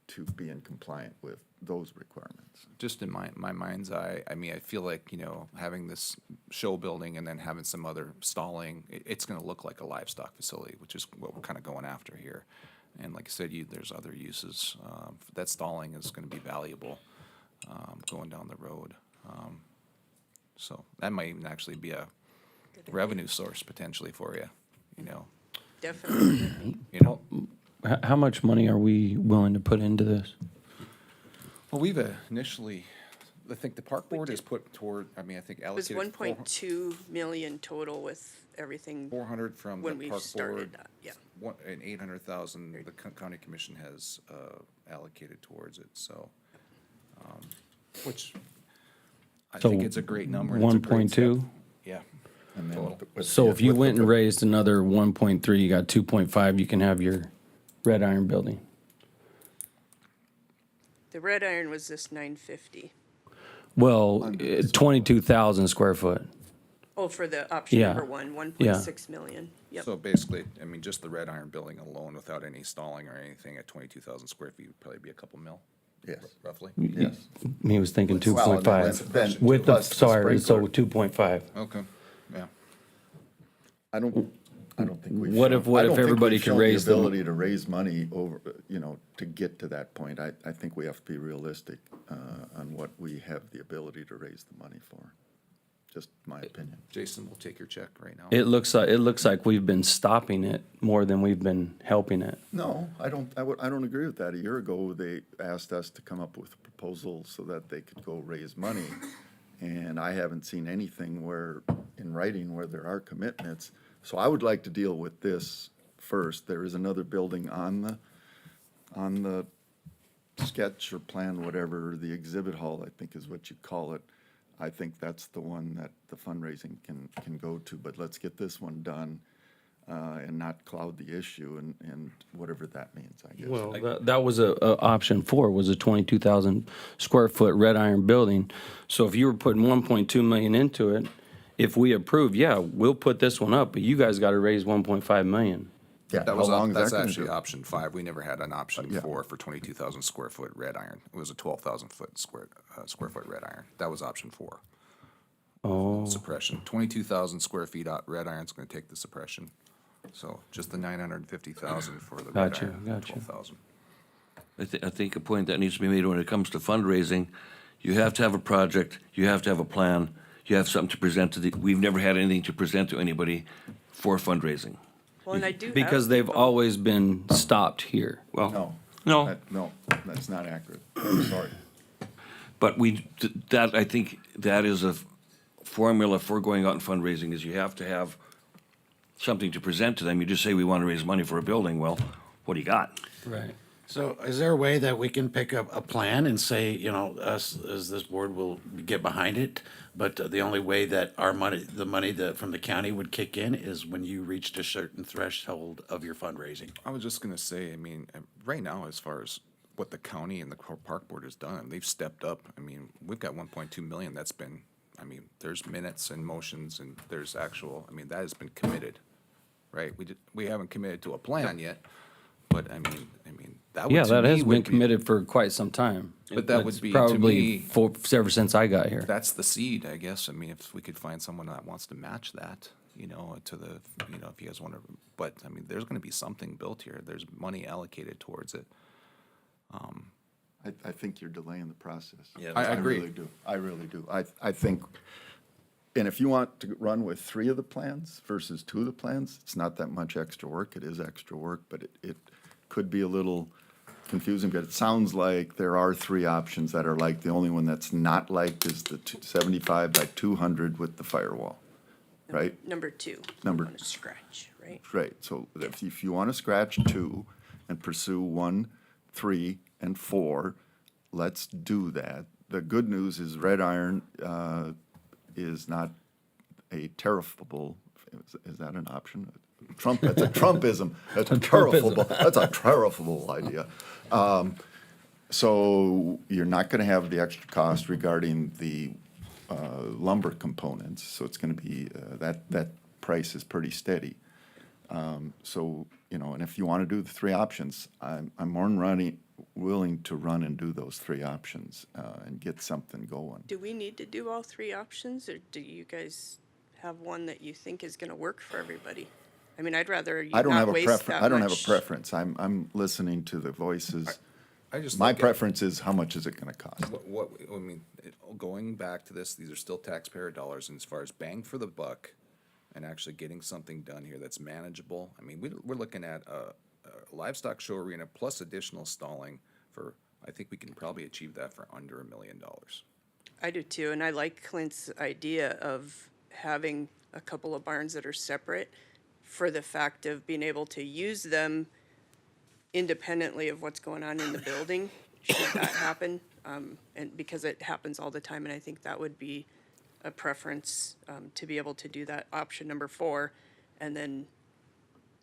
to be in compliant with those requirements. just in my mind's eye, I mean, I feel like, having this show building and then having some other stalling, it's gonna look like a livestock facility, which is what we're kinda going after here. And like I said, there's other uses. That stalling is gonna be valuable, going down the road. So that might even actually be a revenue source potentially for you, Definitely. How much money are we willing to put into this? Well, we've initially, I think the park board has put toward, I think It was allocated 1.2 million total with everything 400 from the when we park started, board. yeah. And 800,000 the county commission has allocated towards it, so, which I So think it's a great number. and it's a great 1.2? step. Yeah. And then Total. with So the- if you with the- went and raised another 1.3, you got 2.5, you can have your red iron building. The red iron was this 950. Well, 22,000 square foot. Oh, for the option Yeah. number 1, 1.6 million. Yep. So basically, just the red iron building alone, without any stalling or anything, at 22,000 square feet would probably be a couple mil, Yes, roughly. yes. He was thinking Well, and then 2.5. With the, plus the sorry, so sprinkler. 2.5. Okay, yeah. I don't think we've. What shown- if- what I don't if think everybody we've could shown raise the them? ability to raise money over, to get to that point. I think we have to be realistic on what we have the ability to raise the money for. Just my opinion. Jason, we'll take your check right now. It looks like we've been stopping it more than we've been helping it. No, I don't agree with that. A year ago, they asked us to come up with a proposal so that they could go raise money. And I haven't seen anything in writing where there are commitments. So I would like to deal with this first. There is another building on the sketch or plan, whatever, the exhibit hall, I think is what you call it. I think that's the one that the fundraising can go to, but let's get this one done and not cloud the issue and whatever that means, I guess. Well, that was a option 4, was a 22,000 square foot red iron building. So if you were putting 1.2 million into it, if we approve, yeah, we'll put this one up, but you guys got to raise 1.5 million. Yeah, That how was, long is that's that gonna actually do? option 5. We never had an option Yeah. 4 for 22,000 square foot red iron. It was a 12,000 square foot red iron. That was option 4. Oh, Suppression. 22,000 square feet red iron's gonna take the suppression. So just the 950,000 for the red Gotcha, iron, gotcha. 12,000. I think a point that needs to be made when it comes to fundraising, you have to have a project, you have to have a plan, you have something to present we've never had anything to present to anybody for fundraising. Well, and I do have because they've people- always been stopped here. Well, No. No, that's not accurate. I'm sorry. but I think that is a formula for going out and fundraising, is you have to have something to present to them. You just say, we want to raise money for a building. Well, what do you got? Right. So is there a way that we can pick up a plan and say, us as this board will get behind it? But the only way that the money that from the county would kick in is when you reached a certain threshold of your fundraising. I was just gonna say, right now, as far as what the county and the park board has done, they've stepped up. We've got 1.2 million that's been, there's minutes and motions and there's actual, that has been committed, right? We haven't committed to a plan yet, But I mean, that would, Yeah, to that me, has would been be- committed for quite some time. But that would That's be, to probably me- ever since I got here. That's the seed, I guess. I mean, if we could find someone that wants to match that, to the, if you guys want to, but I mean, there's gonna be something built here. There's money allocated towards it. I think you're delaying the process. Yeah, I agree. really do. I really do. I think, and if you want to run with 3 of the plans versus 2 of the plans, it's not that much extra work. It is extra work, but it could be a little confusing, but it sounds like there are 3 options that are like, the only one that's not liked is the 75 by 200 with the firewall, right? Number 2. Number- On a scratch, right? Right, so if you want to scratch 2 and pursue 1, 3, and 4, let's do that. The good news is red iron is not a tariffable, is that an option? That's a Trumpism, that's a tariffable, that's a tariffable idea. So you're not gonna have the extra cost regarding the lumber components, so it's gonna be, that price is pretty steady. So, and if you want to do the 3 options, I'm more than willing to run and do those 3 options and get something going. Do we need to do all 3 options, or do you guys have one that you think is gonna work for everybody? I mean, I'd rather you I don't have not a waste preference, that I don't have a much. preference. I'm listening to the voices. I just My look at preference is how much is it gonna cost? I mean, going back to this, these are still taxpayer dollars, and as far as bang for the buck and actually getting something done here that's manageable, I mean, we're looking at a livestock show arena plus additional stalling for, I think we can probably achieve that for under $1 million. I do too, and I like Clint's idea of having a couple of barns that are separate for the fact of being able to use them independently of what's going on in the building, should that happen. And because it happens all the time, and I think that would be a preference, to be able to do that option number 4, and then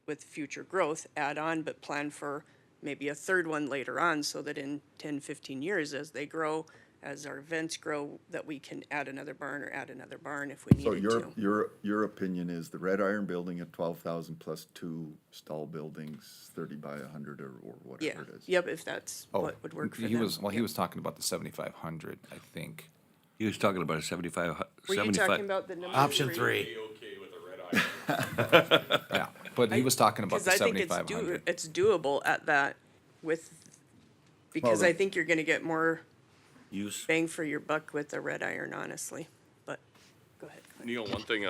with future growth, add on, but plan for maybe a 3rd one later on, so that in 10, 15 years, as they grow, as our events grow, that we can add another barn or add another barn if we So needed to. your opinion is the red iron building at 12,000 plus 2 stall buildings, 30 by 100 or Yeah, whatever it is? yep, if that's what would work for them. He was talking about the 7,500, I think. He was talking about a 75. Were you talking about the number? Option 3. Be okay with a red iron. Yeah, but he was talking about Because the I think it's 7,500. it's doable at that because Well, I think you're gonna get more Use. bang for your buck with the red iron, honestly, but, go ahead. Clint. Neil, one thing,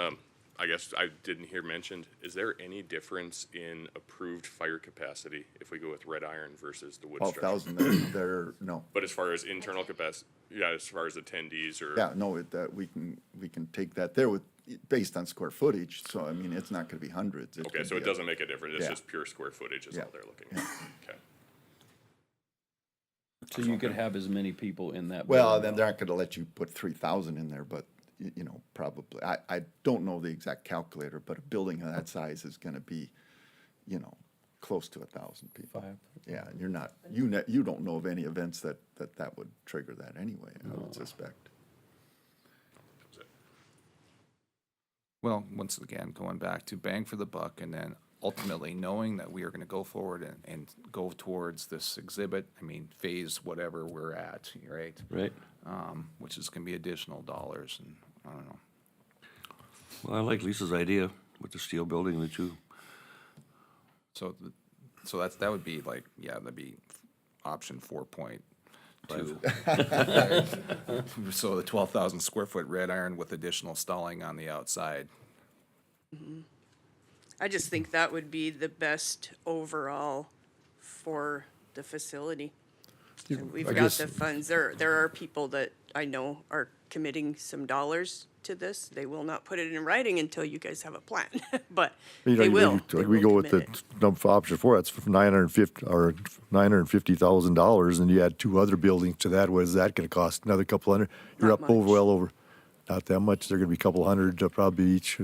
I guess I didn't hear mentioned, is there any difference in approved fire capacity if we go with red iron versus the wood structure? 12,000, no. But as far as internal capacity, yeah, as far as attendees or? Yeah, no, we can take that there with, based on square footage, so I mean, it's not gonna be hundreds. Okay, could so be it doesn't make a difference, it's Yeah. just pure square footage is Yeah. all they're looking at, okay. So you could have as many people in that. Well, building. then they're not gonna let you put 3,000 in there, but, probably, I don't know the exact calculator, but a building of that size is gonna be, close to 1,000 people. 5. Yeah, and you're not, you don't know of any events that would trigger that anyway, I would suspect. Well, once again, going back to bang for the buck, and then ultimately knowing that we are gonna go forward and go towards this exhibit, I mean, phase whatever we're at, right? Right. Which is gonna be additional dollars, and I don't know. Well, I like Lisa's idea with the steel building, the 2. So, that would be like, yeah, that'd be option 4.2. So the 12,000 square foot red iron with additional stalling on the outside. I just think that would be the best overall for the facility. And we've got the funds. There are people that I know are committing some dollars to this. They will not put it in writing until you guys have a plan, but they will. They We go will with the commit it. number option 4, that's $950,000, and you add 2 other buildings to that, what is that gonna cost? Another couple hundred? You're Not up over, much. well over, not that much, they're gonna be a couple hundred, probably each.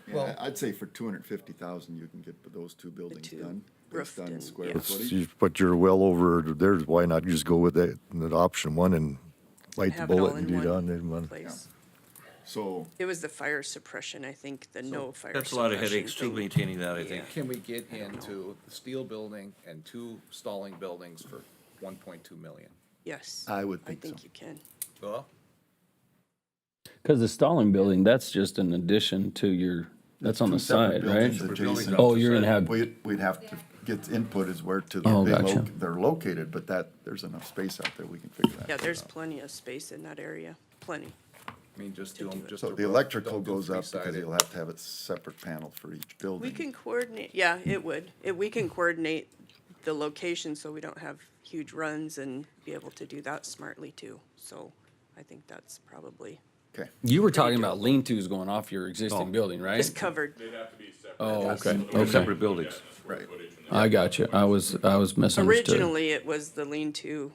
Yeah, I'd say for 250,000, you can get those 2 buildings 2 done, roofed based on and- square yeah. footage. But you're well over, there's, why not just go with that option 1 and bite the Have it all bullet and in be one done? place. So, It was the fire suppression, I think, the no fire suppression. That's a lot of headaches too, thing. maintaining that, I think. Can we get into the steel building and 2 stalling buildings for 1.2 million? Yes. I would think so. you can. Well, Because the stalling building, that's just an addition to your, that's on the Two separate side, buildings right? adjacent. Oh, you're gonna have, We'd have to get input as where to Oh, they gotcha. they're located, but there's enough space out there, we can figure that. Yeah, there's out. plenty of space in that area, plenty. I mean, just do them, just. So a the roof, electrical don't do goes up because three-sided. you'll have to have a separate panel for each building. We can coordinate, yeah, it would. We can coordinate the location so we don't have huge runs and be able to do that smartly too. So I think that's probably Okay, you were talking about lean-tos going off your existing building, right? just covered. They'd have to be separate. Oh, okay, They're okay. separate buildings. right. I got you. I was misunderstood. Originally, it was the lean-to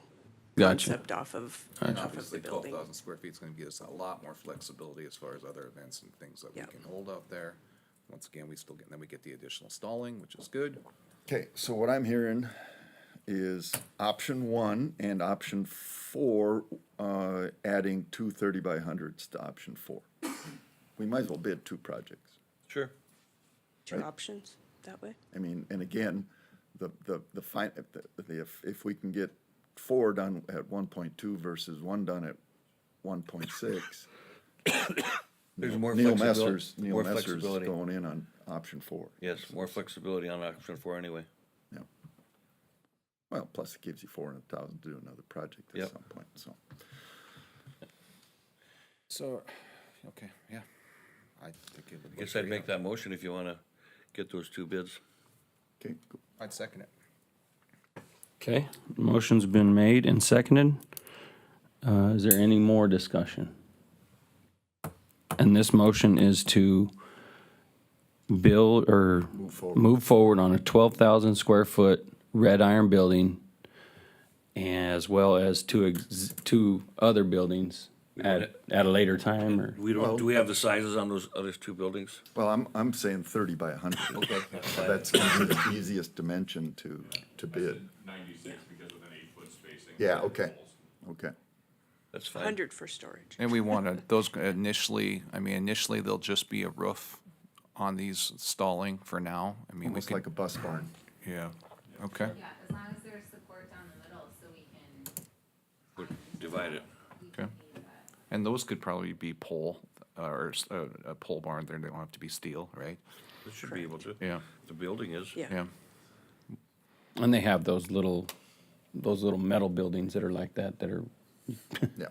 Gotcha. concept off of And the obviously, building. 12,000 square feet is gonna give us a lot more flexibility as far as other events and things that we Yeah. can hold out there. Once again, we still get, then we get the additional stalling, which is good. Okay, so what I'm hearing is option 1 and option 4, adding 2 30 by 100s to option 4. We might as well bid 2 projects. Sure. Two right. options that way. I mean, and again, if we can get 4 done at 1.2 versus 1 done at 1.6. There's more Neil flexibility. Messer's, Neil More Messer's flexibility. going in on option 4. Yes, more flexibility on option 4 anyway. Yeah. Well, plus it gives you 400,000 to do another project at Yep. some point, so. So, okay, yeah. I think it would I look guess I'd pretty make good. that motion if you wanna get those 2 bids. Okay, go. I'd second it. Okay, motion's been made and seconded. Is there any more discussion? And this motion is to build or move forward on a 12,000 square foot red iron building as well as 2 other buildings at a later time or? We don't, do we have the sizes on those other 2 buildings? Well, I'm saying 30 by 100. Okay. That's gonna be the easiest dimension to bid. 96 because of an 8-foot spacing. Yeah, okay, okay. That's fine. 100 for storage. And we wanna, those initially, they'll just be a roof on these stalling for now. I mean, we Almost can, like a bus barn. yeah, okay. Yeah, as long as there's support down the middle, so we can. Divide it. Okay. And those could probably be pole, a pole barn, they don't have to be steel, right? It should be able to. Yeah, The building is. Yeah. yeah. And they have those little metal buildings that are like that are,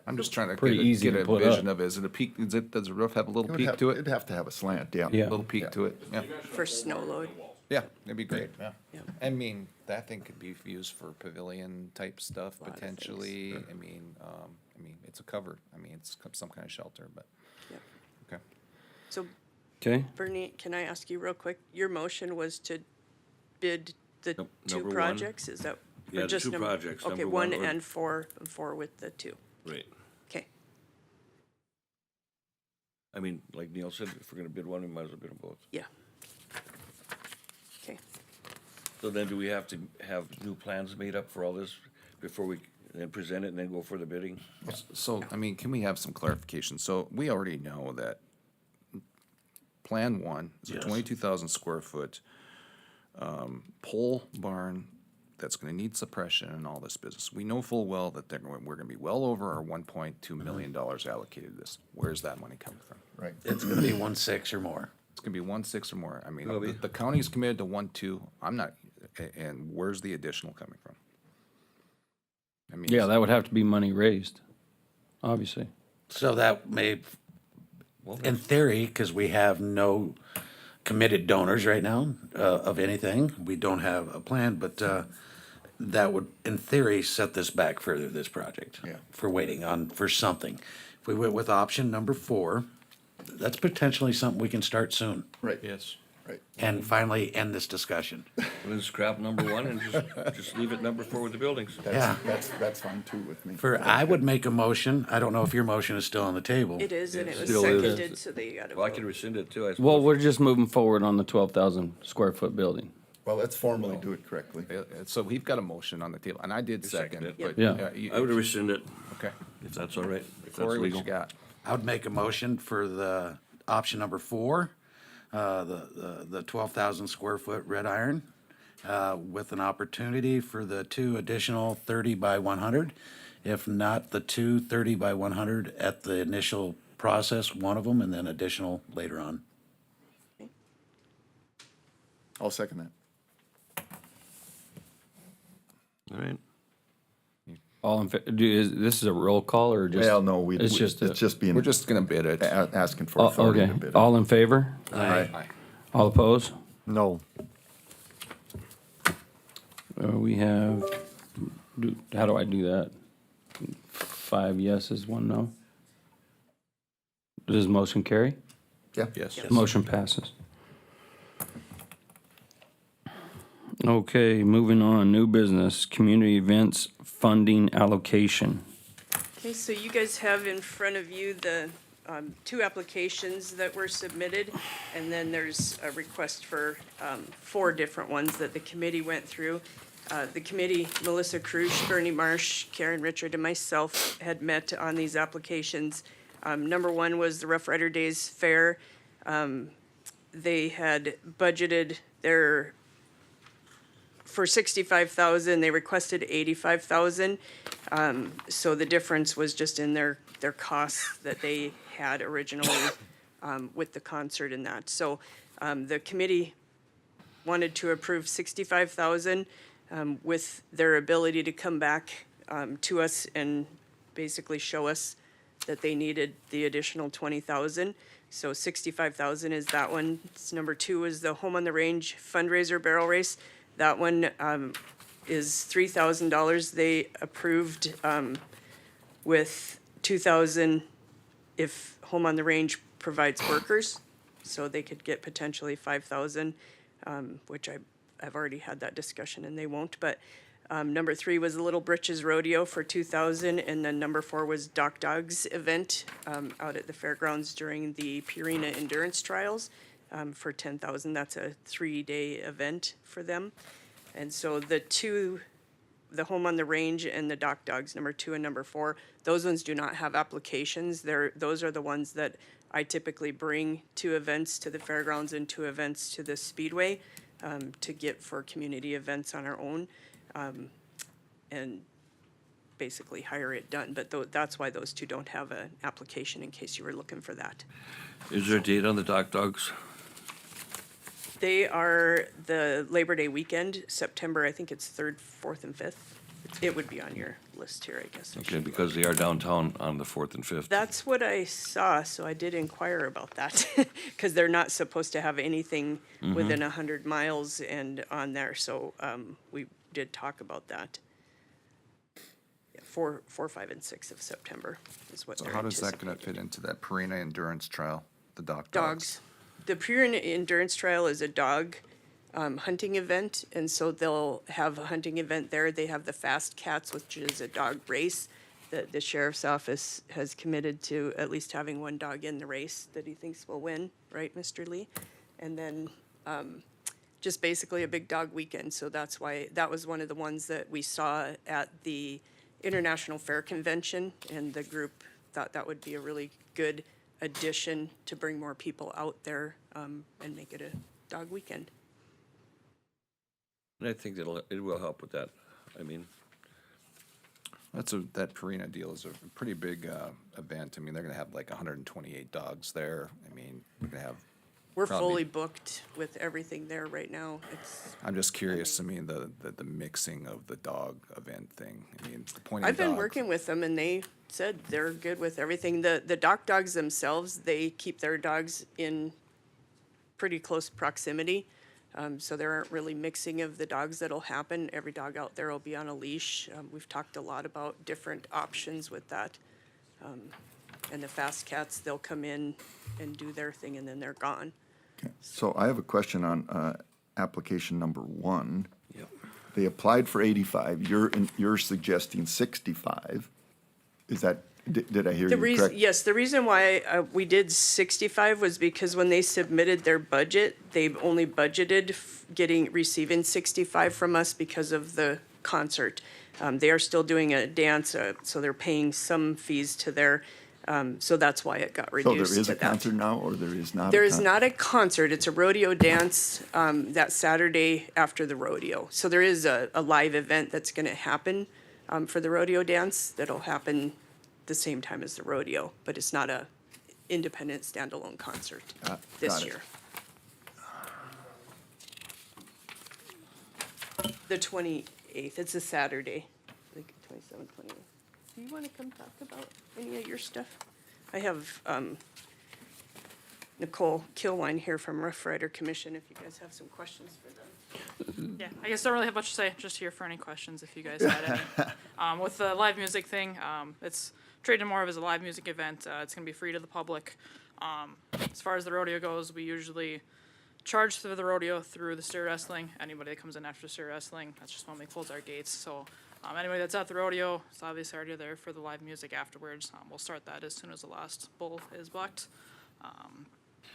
I'm just trying to Pretty easy get to a put vision up. of it. Is it a peak, does the roof have a little It would peak have- to It'd it? have to have a slant, yeah. Yeah. Little peak to it, yeah. For snow load. Yeah, that'd be great, yeah. Yeah. I mean, that thing could be used for pavilion type stuff Lot of things. potentially. I mean, it's a cover. I mean, it's some kind of shelter, but, Yeah. okay. So okay? Bernie, can I ask you real quick? Your motion was to bid the Num- 2 number one. projects? Is that? or Yeah, the just 2 projects, Okay, number 1 one or- and 4 with the 2. Right. Okay. I mean, like Neil said, if we're gonna bid one, we might as well bid them both. Yeah. Okay. So then do we have to have new plans made up for all this before we then present it and then go for the bidding? So, I mean, can we have some clarification? So we already know that Plan 1 is a Yes. 22,000 square foot pole barn that's gonna need suppression and all this business. We know full well that we're gonna be well over our $1.2 million allocated to this. Where's that money coming from? Right. It's gonna be 1.6 or more. It's gonna be 1.6 or more. I mean, Will be. the county's committed to 1.2. I'm not, and where's the additional coming from? I mean, Yeah, that would have to be money raised, obviously. So that may, in theory, because we have no committed donors right now of anything, we don't have a plan, but that would, in theory, set this back further, this project. Yeah. For waiting on, for something. If we went with option number 4, that's potentially something we can start soon. Right. Yes. Right. And finally end this discussion. We'll scrap number 1 and just leave it number 4 with the buildings. Yeah. That's fine too with me. I would make a motion, I don't know if your motion is still on the table. It is, and it was Still is. seconded, so they got to Well, I can vote. rescind it too, I suppose. Well, we're just moving forward on the 12,000 square foot building. Well, let's formally do it correctly. So we've got a motion on the table, and I did second seconded it, it. but. Yeah. you- I would rescind it, Okay. if that's all right, if that's Corey, what you legal. got? I would make a motion for the option number 4, the 12,000 square foot red iron, with an opportunity for the 2 additional 30 by 100. If not, the 2 30 by 100 at the initial process, one of them, and then additional later on. I'll second that. All right. All in, this is a roll call or just? Well, no, It's just, it's just being, We're just gonna bid it. asking for authority okay. to bid. All in favor? Aye. All opposed? No. We have, how do I do that? 5 yeses, 1 no? Does motion carry? Yeah. Yes. Motion passes. Okay, moving on, new business, community events funding allocation. Okay, so you guys have in front of you the 2 applications that were submitted, and then there's a request for 4 different ones that the committee went through. The committee, Melissa Cruz, Bernie Marsh, Karen Richard, and myself had met on these applications. Number 1 was the Rough Rider Days Fair. They had budgeted their, for 65,000, they requested 85,000. So the difference was just in their costs that they had originally with the concert and that. So the committee wanted to approve 65,000 with their ability to come back to us and basically show us that they needed the additional 20,000. So 65,000 is that one. Number 2 is the Home on the Range fundraiser barrel race. That one is $3,000. They approved with 2,000 if Home on the Range provides workers, so they could get potentially 5,000, which I've already had that discussion and they won't. But number 3 was the Little Britches Rodeo for 2,000, and then number 4 was Doc Dog's event out at the fairgrounds during the Purina Endurance Trials. For 10,000, that's a 3-day event for them. And so the Home on the Range and the Doc Dogs, number 2 and number 4, those ones do not have applications. Those are the ones that I typically bring to events to the fairgrounds and to events to the Speedway to get for community events on our own and basically hire it done. But that's why those 2 don't have an application, in case you were looking for that. Is there a date on the Doc Dogs? They are the Labor Day weekend, September, I think it's 3rd, 4th, and 5th. It would be on your list here, I guess. Okay, because they are downtown on the 4th and 5th. That's what I saw, so I did inquire about that, because they're not supposed to have anything within 100 miles and on there, so we did talk about that. Yeah, 4, 5, and 6 of September is what So they're how does that gonna anticipating. fit into that Purina Endurance Trail, the Doc Dogs? Dogs. The Purina Endurance Trail is a dog hunting event, and so they'll have a hunting event there. They have the Fast Cats, which is a dog race that the sheriff's office has committed to at least having 1 dog in the race that he thinks will win, right, Mr. Lee? And then just basically a big dog weekend, so that's why, that was one of the ones that we saw at the International Fair Convention, and the group thought that would be a really good addition to bring more people out there and make it a dog weekend. And I think it will help with that. I mean, That Purina deal is a pretty big event. I mean, they're gonna have like 128 dogs there. I mean, we're gonna have. We're Probably. fully booked with everything there right now. I'm just curious. I mean, the mixing of the dog event thing. I mean, the pointing I've been dogs. working with them, and they said they're good with everything. The Doc Dogs themselves, they keep their dogs in pretty close proximity. So there aren't really mixing of the dogs that'll happen. Every dog out there will be on a leash. We've talked a lot about different options with that. And the Fast Cats, they'll come in and do their thing, and then they're gone. So I have a question on application number 1. Yep. They applied for 85. You're suggesting 65. Is that, did I hear The you reason, correct? yes, the reason why we did 65 was because when they submitted their budget, they've only budgeted receiving 65 from us because of the concert. They are still doing a dance, so they're paying some fees to their So that's why it got So reduced there is to a that. concert now, or there is not? There is not a concert. It's a rodeo dance that Saturday after the rodeo. So there is a live event that's going to happen for the rodeo dance that'll happen the same time as the rodeo, but it's not a independent standalone concert this got it. year. The 28th, it's a Saturday, like 27th, 28th. Do you want to come talk about any of your stuff? I have Nicole Kilwine here from Rough Rider Commission, if you guys have some questions for them. Yeah, I guess don't really have much to say, just here for any questions if you guys had any. With the live music thing, it's treated more of as a live music event. It's gonna be free to the public. As far as the rodeo goes, we usually charge for the rodeo through the steer wrestling. Anybody that comes in after steer wrestling, that's just when we close our gates. So anybody that's at the rodeo is obviously already there for the live music afterwards. We'll start that as soon as the last bull is bucked.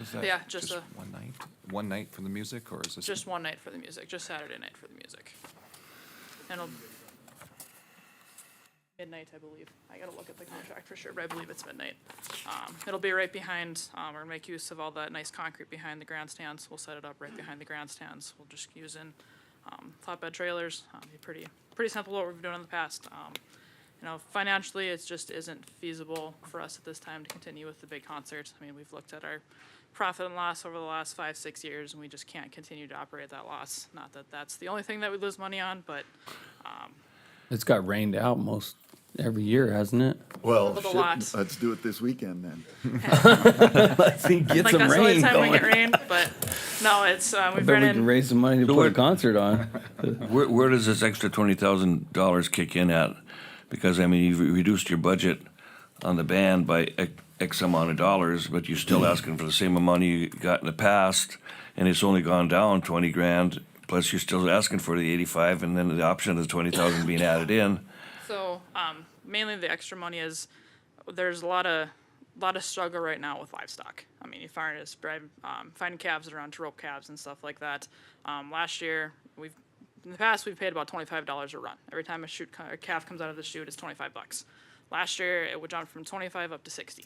Is that Yeah, just a- one night? One night for the music, or is this? Just one night for the music, just Saturday night for the music. And it'll, midnight, I believe. I gotta look at the contract for sure, but I believe it's midnight. It'll be right behind, we're gonna make use of all that nice concrete behind the grandstands. We'll set it up right behind the grandstands. We'll just use in, flatbed trailers. Be pretty simple what we've been doing in the past. Financially, it just isn't feasible for us at this time to continue with the big concerts. I mean, we've looked at our profit and loss over the last 5-6 years, and we just can't continue to operate at that loss. Not that that's the only thing that we lose money on, but It's got rained out most every year, hasn't it? Well, With a shit, lot. let's do it this weekend then. I think get like some that's the only rain time we going. get rain. But no, it's I we've bet ran we in. can raise some money to So put a what- concert on. Where does this extra $20,000 kick in at? Because, I mean, you've reduced your budget on the band by X amount of dollars, but you're still asking for the same amount you got in the past, and it's only gone down 20 grand, plus you're still asking for the 85, and then the option of the 20,000 being added in. So mainly the extra money is there's a lot of struggle right now with livestock. I mean, you find it's finding calves that are on rope calves and stuff like that. Last year in the past we've paid about $25 a run. Every time a calf comes out of the chute, it's $25. Last year it would jump from 25 up to 60.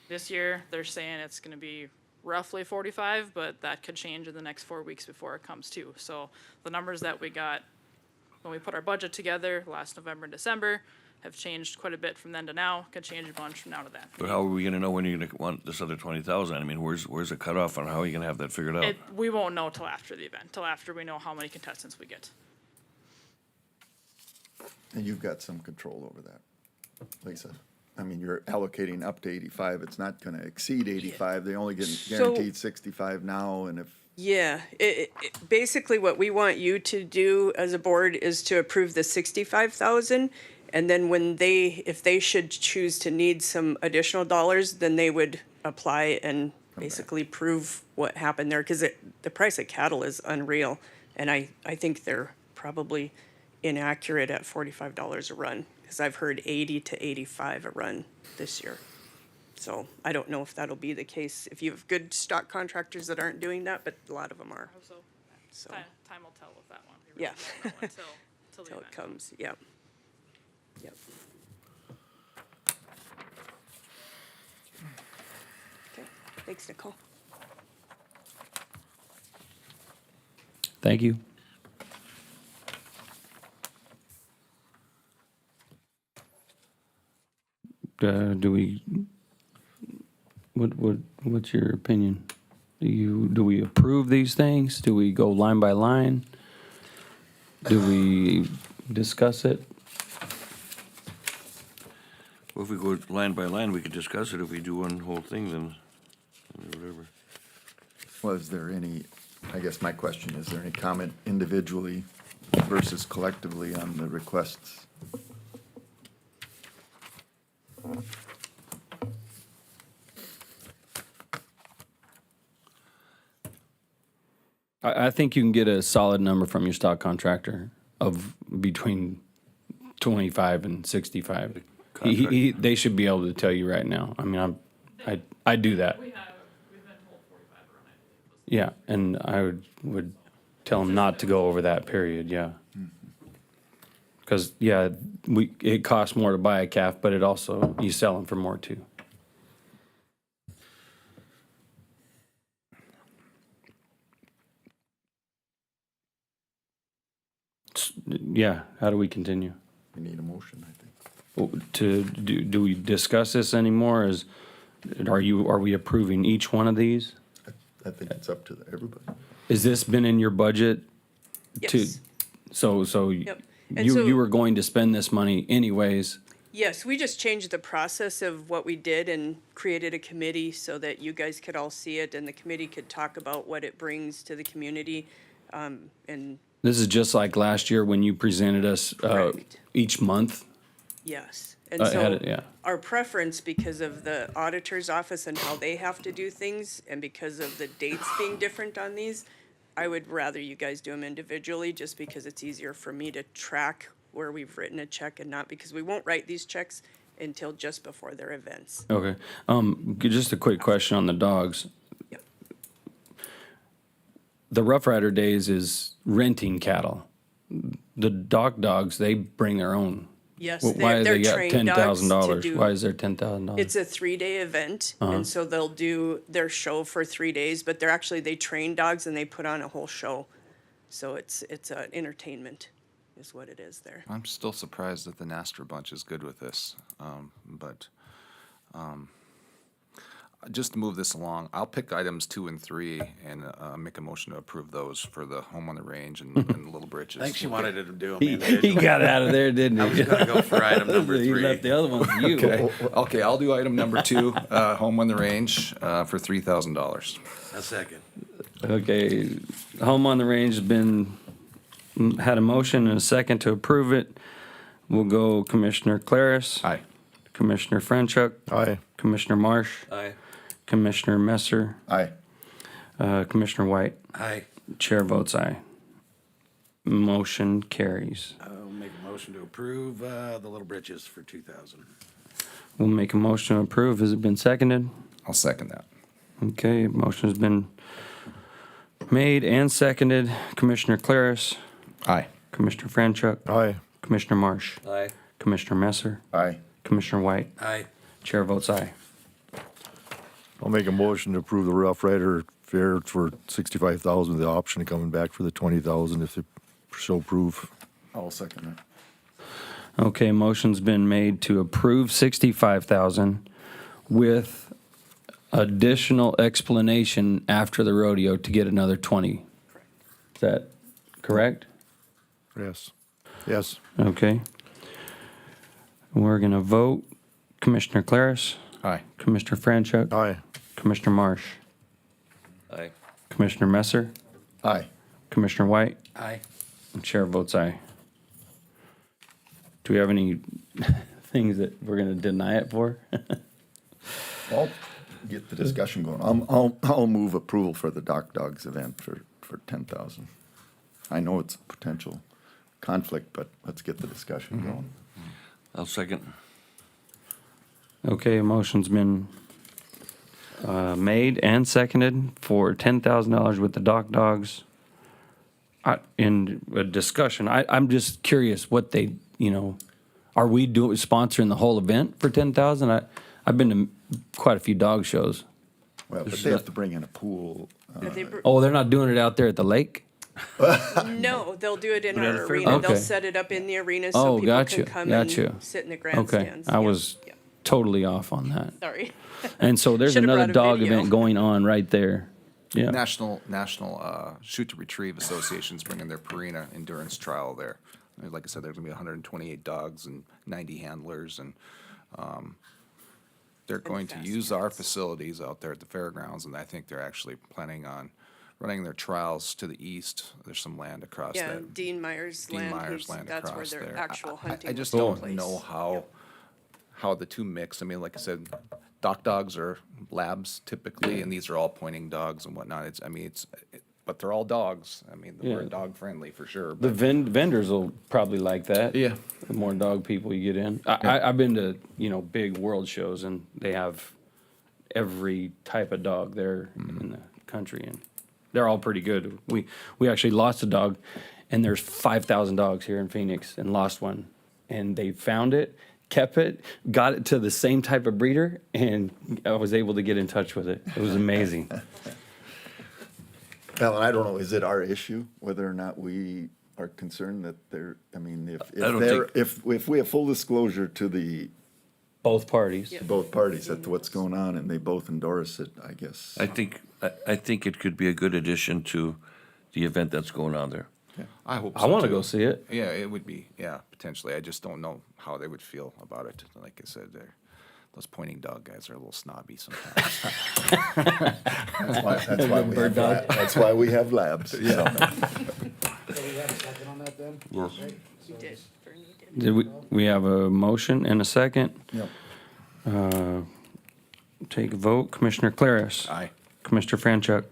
This year they're saying it's going to be roughly 45, but that could change in the next 4 weeks before it comes to. So the numbers that we got when we put our budget together last November and December have changed quite a bit from then to now, could change a bunch from now to then. But how are we gonna know when you're gonna want this other 20,000? I mean, where's the cutoff on how are you gonna have that figured out? We won't know till after the event, till after we know how many contestants we get. And you've got some control over that, Lisa. I mean, you're allocating up to 85. It's not going to exceed 85. They only get guaranteed 65 now, and if Yeah, basically what we want you to do as a board is to approve the 65,000. And then if they should choose to need some additional dollars, then they would apply and basically prove what happened there. Cause the price of cattle is unreal. And I think they're probably inaccurate at $45 a run. Cause I've heard 80 to 85 a run this year. So I don't know if that'll be the case, if you have good stock contractors that aren't doing that, but a lot of them are. So So, time will tell with that one. We yeah. really won't know until the Till it event. comes, yep. Yep. Okay, thanks, Nicole. Thank you. What's your opinion? Do we approve these things? Do we go line by line? Do we discuss it? Well, if we go line by line, we could discuss it. If we do one whole thing, then whatever. was there any, I guess my question, is there any comment individually versus collectively on the requests? I think you can get a solid number from your stock contractor of between 25 and 65. They should be able to tell you right now. I mean, I do that. We've been told 45 a run, I believe. Yeah, and I would tell them not to go over that period, yeah. Because, yeah, it costs more to buy a calf, but it also, you sell them for more too. Yeah, how do we continue? We need a motion, I think. Do we discuss this anymore? Are we approving each one of these? I think it's up to everybody. Has this been in your budget? Yes. So Yep. And so- you were going to spend this money anyways? Yes, we just changed the process of what we did and created a committee so that you guys could all see it and the committee could talk about what it brings to the community. And This is just like last year when you presented us Correct. each month? yes, and I had so it, yeah. our preference, because of the auditor's office and how they have to do things, and because of the dates being different on these, I would rather you guys do them individually, just because it's easier for me to track where we've written a check and not, because we won't write these checks until just before their events. Okay. Just a quick question on the dogs. Yep. The Rough Rider Days is renting cattle. The dogs, they bring their own. Yes, Why have they're they got trained dogs to $10,000? do. Why is there $10,000? It's a 3-day event, and so they'll do their show for 3 days, but they train dogs and they put on a whole show. So it's an entertainment is what it is there. I'm still surprised that the Nastra bunch is good with this, but just to move this along, I'll pick items 2 and 3 and make a motion to approve those for the Home on the Range and Little Britches. I think she wanted to do them He individually. got out of there, didn't he? I was gonna go for item number He 3. left the other one for you. Okay, I'll do item number 2, Home on the Range, for $3,000. A second. Okay, Home on the Range has had a motion and a second to approve it. We'll go Commissioner Claris. Aye. Commissioner Franchuk. Aye. Commissioner Marsh. Aye. Commissioner Messer. Aye. Commissioner White. Aye. Chair votes aye. Motion carries. I'll make a motion to approve the Little Britches for 2,000. We'll make a motion to approve. Has it been seconded? I'll second that. Okay, motion has been made and seconded. Commissioner Claris. Aye. Commissioner Franchuk. Aye. Commissioner Marsh. Aye. Commissioner Messer. Aye. Commissioner White. Aye. Chair votes aye. I'll make a motion to approve the Rough Rider Fair for $65,000 with the option of coming back for the $20,000 if they show proof. I'll second that. Okay, motion's been made to approve 65,000 with additional explanation after the rodeo to get another 20. Is that correct? Yes. Yes. Okay. We're gonna vote. Commissioner Claris, Aye. Commissioner Franchuk, Aye. Commissioner Marsh, Aye. Commissioner Messer, Aye. Commissioner White, Aye. and Chair votes aye. Do we have any things that we're gonna deny it for? I'll get the discussion going. I'll move approval for the Doc Dogs event for 10,000. I know it's a potential conflict, but let's get the discussion going. I'll second. Okay, a motion's been made and seconded for $10,000 with the Dogs. In a discussion, I'm just curious what they, are we sponsoring the whole event for 10,000? I've been to quite a few dog shows. Well, but they have to bring in a pool. Oh, they're not doing it out there at the lake? No, they'll do it in Put it on our the fair- arena. They'll Okay. set it up in the arena Oh, so people gotcha, can come gotcha. and sit in the Okay, grandstands. I Yeah, was yeah. totally off on that. Sorry. And so there's Should've another brought a dog video. event going on right there. Yeah. National Shoot to Retrieve Association's bringing their Purina endurance trial there. Like I said, there's gonna be 128 dogs and 90 handlers, and they're going to use our facilities out there at the fairgrounds, and I think they're actually planning on running their trials to the east. There's some land across Yeah, that. Dean Myers Dean land. Myers who's- land That's where across their there. actual hunting I just will don't take place. know how the two mix. I mean, like I said, Doc Dogs are labs typically, and these are all pointing dogs and whatnot. But they're all dogs. I mean, we're Yeah. dog friendly for sure. The But vendors will probably like that. Yeah. The more dog people you get in. I've been to, big world shows and they have every type of dog there in the country and they're all pretty good. We actually lost a dog and there's 5,000 dogs here in Phoenix and lost one. And they found it, kept it, got it to the same type of breeder, and I was able to get in touch with it. It was amazing. Well, and I don't know, is it our issue whether or not we are concerned that they're, I mean, don't if we have full disclosure to the, Both parties. both parties as to what's going on and they both endorse it, I guess. I think it could be a good addition to the event that's going on there. I hope so I want to too. go see it. Yeah, it would be, yeah, potentially. I just don't know how they would feel about it. Like I said, those pointing dog guys are a little snobby sometimes. That's why we have labs. Did we have a motion and a second? Yep. Take a vote. Commissioner Claris. Aye. Commissioner Franchuk.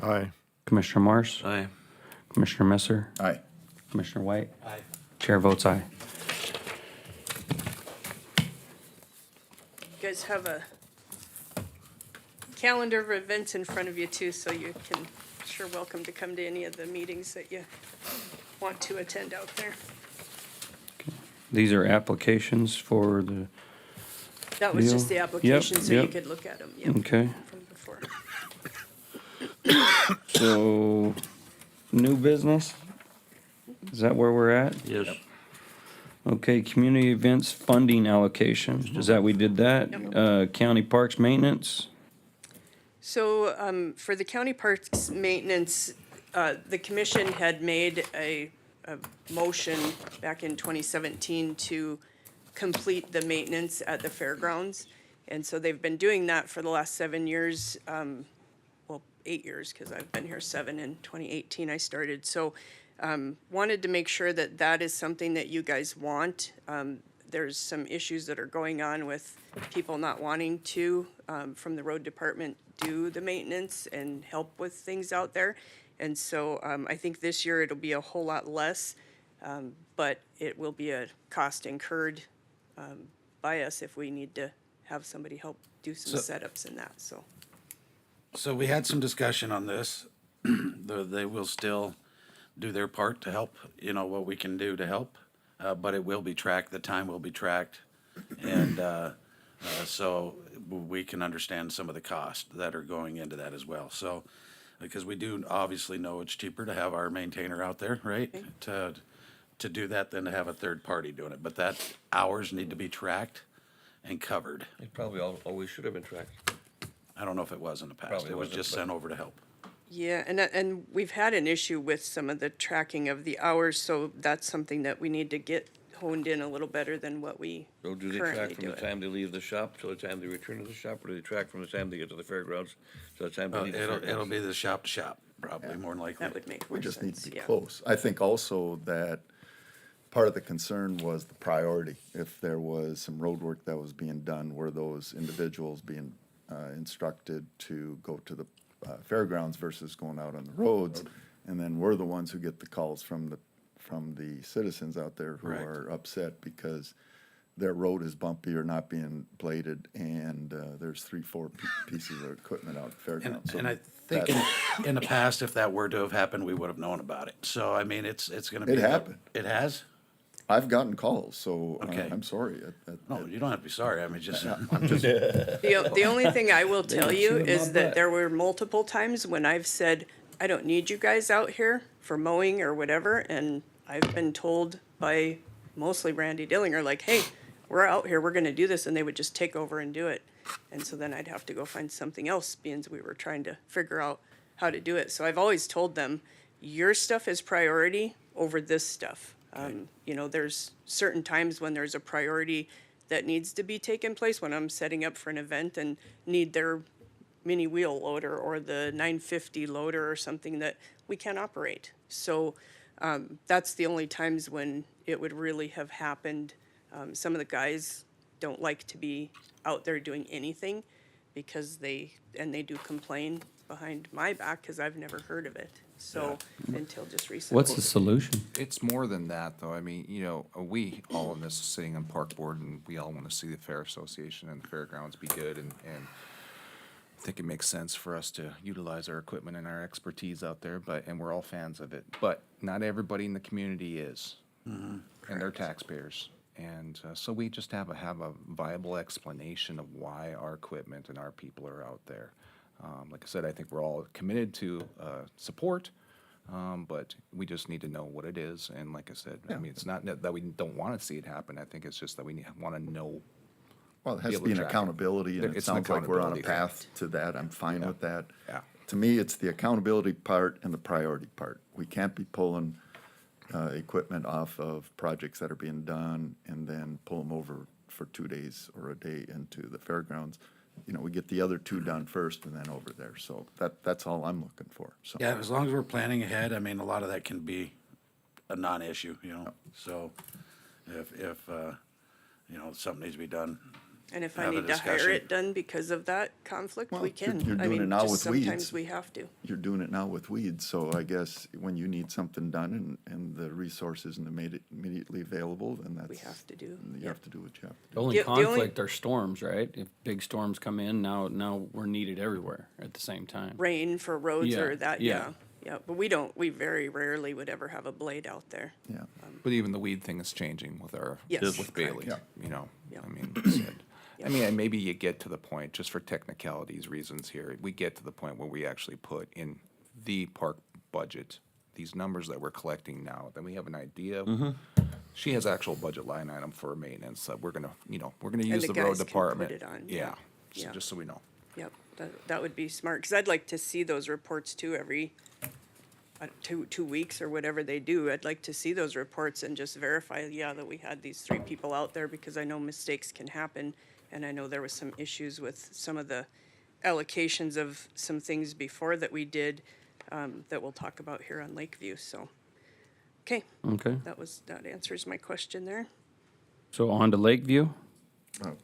Aye. Commissioner Morse. Aye. Commissioner Messer. Aye. Commissioner White. Aye. Chair votes aye. You guys have a calendar of events in front of you too, so you can, sure welcome to come to any of the meetings that you want to attend out there. These are applications for the, That was just the Yep, application, so you yep. could look at them, yep, okay. from before. So, new business? Is that where we're at? Yes. Okay, community events funding allocation. Is that, we did that? County parks maintenance? So, for the county parks maintenance, the commission had made a motion back in 2017 to complete the maintenance at the fairgrounds. And so they've been doing that for the last 7 years, well, 8 years, because I've been here 7. In 2018 I started. So, wanted to make sure that that is something that you guys want. There's some issues that are going on with people not wanting to, from the road department, do the maintenance and help with things out there. And so I think this year it'll be a whole lot less, but it will be a cost incurred by us if we need to have somebody help do some setups and that, so. So we had some discussion on this. They will still do their part to help, what we can do to help, but it will be tracked, the time will be tracked. And so we can understand some of the costs that are going into that as well. So, because we do obviously know it's cheaper to have our maintainer out there, right? To do that than to have a third party doing it. But that hours need to be tracked and covered. It probably always should have been tracked. I don't know if it was in the past. Probably It was wasn't, just but- sent over to help. Yeah, and we've had an issue with some of the tracking of the hours, so that's something that we need to get honed in a little better than what we So do they currently track from do the it. time they leave the shop till the time they return to the shop, or do they track from the time they get to the fairgrounds to the time they leave the It'll fairgrounds? be the shop to shop, probably more than likely. That would make We more just need sense, to be yeah. close. I think also that part of the concern was the priority. If there was some road work that was being done, were those individuals being instructed to go to the fairgrounds versus going out on the roads? And then we're the ones who get the calls from the citizens out there who Correct. are upset because their road is bumpy or not being bladed, and there's 3-4 pieces of equipment out at the fairgrounds. So And I think that- in the past, if that were to have happened, we would have known about it. So, I mean, it's gonna be. It happened. It has? I've gotten calls, so Okay. I'm sorry. No, you don't have to be sorry. I mean, just. The only thing I will tell you chewing my is that butt. there were multiple times when I've said, I don't need you guys out here for mowing or whatever, and I've been told by mostly Randy Dillinger, like, hey, we're out here, we're gonna do this, and they would just take over and do it. And so then I'd have to go find something else, being we were trying to figure out how to do it. So I've always told them, your stuff is priority over this stuff. There's certain times when there's a priority that needs to be taken place when I'm setting up for an event and need their mini wheel loader or the 950 loader or something that we can't operate. So that's the only times when it would really have happened. Some of the guys don't like to be out there doing anything because they do complain behind my back because I've never heard of it. So until just recently. What's the solution? It's more than that, though. I mean, we all in this sitting on park board, and we all want to see the Fair Association and the fairgrounds be good, and think it makes sense for us to utilize our equipment and our expertise out there, and we're all fans of it. But not everybody in the community is, and they're taxpayers. And so we just have a viable explanation of why our equipment and our people are out there. Like I said, I think we're all committed to support, but we just need to know what it is. And like I said, I mean, it's not that we don't want to see it happen. I think it's just that we want to know. Well, it has to able be to an track it. accountability, and it It's an sounds like we're on a accountability thing. path to that. I'm fine with that. Yeah. To me, it's the accountability part and the priority part. We can't be pulling equipment off of projects that are being done and then pull them over for 2 days or a day into the fairgrounds. You know, we get the other two done first and then over there. So that's all I'm looking for, so. Yeah, as long as we're planning ahead, I mean, a lot of that can be a non-issue, you know? So if you know, something needs to be done. And if I Have a need to hire discussion. it done because of that conflict, Well, we can. you're I doing mean, it now just with weeds. sometimes we have to. You're doing it now with weeds, so I guess when you need something done and the resource isn't immediately available, then that's. We have to do, You have to do what you have to do. The only The only- conflict are storms, right? If big storms come in, now we're needed everywhere at the same time. Rain for roads Yeah, or that, yeah. yeah. Yeah, but we very rarely would ever have a blade out there. Yeah. But even the weed thing is changing with Yes, with Bailey, correct. you know, Yeah. I mean, and maybe you get to the point, just for technicalities reasons here, we get to the point where we actually put in the park budget, these numbers that we're collecting now, then we have an idea. She has actual budget line item for maintenance, that we're gonna use the the road guys can put department. it on, Yeah, yeah. just so we know. Yep, that would be smart, because I'd like to see those reports too every 2 weeks or whatever they do. I'd like to see those reports and just verify, yeah, that we had these 3 people out there, because I know mistakes can happen. And I know there was some issues with some of the allocations of some things before that we did, that we'll talk about here on Lakeview, so. Okay, Okay, that answers my question there. so on to Lakeview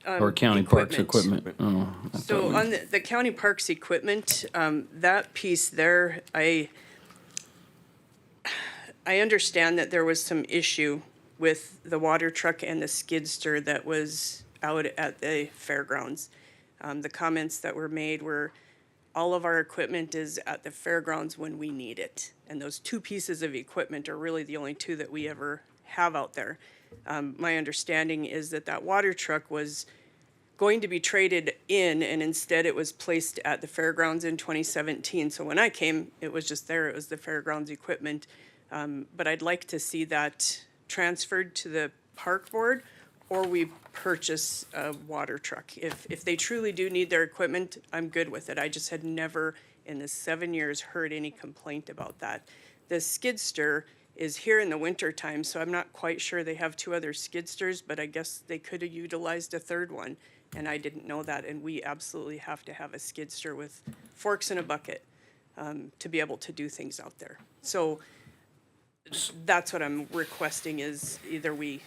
or County Parks equipment? Oh, I So thought we- on the county parks equipment, that piece there, I understand that there was some issue with the water truck and the skidster that was out at the fairgrounds. The comments that were made were, all of our equipment is at the fairgrounds when we need it. And those 2 pieces of equipment are really the only 2 that we ever have out there. My understanding is that water truck was going to be traded in, and instead it was placed at the fairgrounds in 2017. So when I came, it was just there, it was the fairgrounds equipment. But I'd like to see that transferred to the park board, or we purchase a water truck. If they truly do need their equipment, I'm good with it. I just had never in the 7 years heard any complaint about that. The skidster is here in the winter time, so I'm not quite sure. They have 2 other skidsters, but I guess they could have utilized a 3rd one, and I didn't know that. And we absolutely have to have a skidster with forks and a bucket to be able to do things out there. So that's what I'm requesting, is either we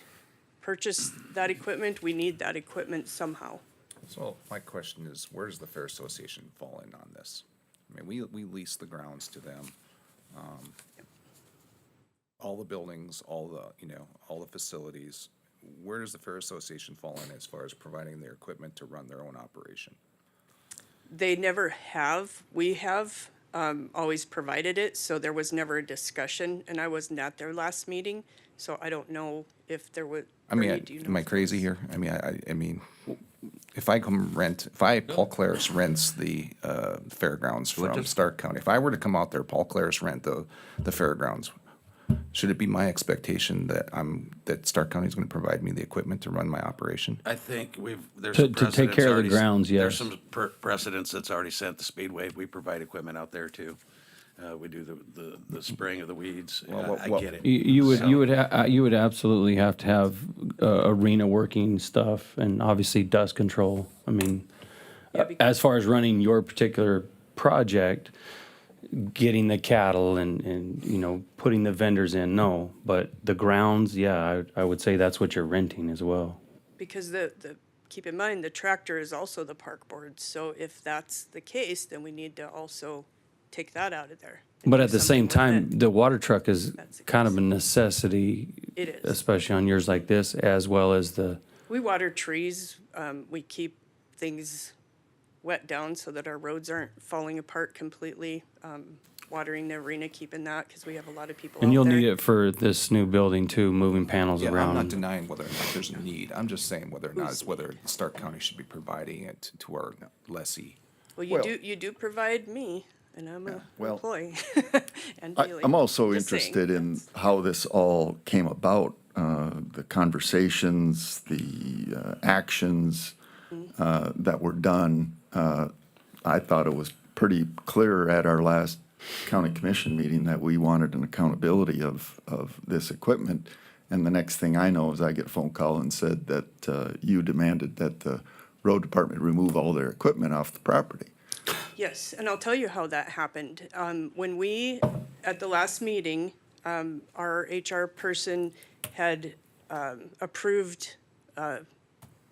purchase that equipment, we need that equipment somehow. So my question is, where does the Fair Association fall in on this? I mean, we lease the grounds to them. All the buildings, all the facilities, where does the Fair Association fall in as far as providing their equipment to run their own operation? They never have. We have always provided it, so there was never a discussion, and I wasn't at their last meeting, so I don't know if there would. I mean, Bernie, do you know am I if there crazy was- here? I mean, if Paul Claris rents the fairgrounds from Stark County, if I were to come out there, Paul Claris rent the fairgrounds, should it be my expectation that Stark County is going to provide me the equipment to run my operation? I think there's To- some to take precedents care of the already- grounds, There's yes. some precedents that's already set the Speedway. We provide equipment out there too. We do the spraying of the weeds. I get it. You would So- you would absolutely have to have arena working stuff and obviously dust control. I mean, as far as running your particular project, getting the cattle and putting the vendors in, no. But the grounds, yeah, I would say that's what you're renting as well. Because keep in mind, the tractor is also the park board, so if that's the case, then we need to also take that out of there. and But do at the same something with time, it. the water truck is That's the kind of case. a necessity. It is. Especially on years like this, as well as the. We water trees, we keep things wet down so that our roads aren't falling apart completely. Watering the arena, keeping that, because we have a lot of people And out you'll there. need it for this new building too, moving panels Yeah, I'm not around. denying whether or not there's a need. I'm just saying whether or not it's whether Stark County should be providing it to our lessee. Well, Well- you do provide me, and I'm a well, employee. And Bailey. I'm also Just saying. interested in how this all came about, the conversations, the actions that were done. I thought it was pretty clear at our last county commission meeting that we wanted an accountability of this equipment. And the next thing I know is I get a phone call and said that you demanded that the road department remove all their equipment off the property. Yes, and I'll tell you how that happened. When we, at the last meeting, our HR person had approved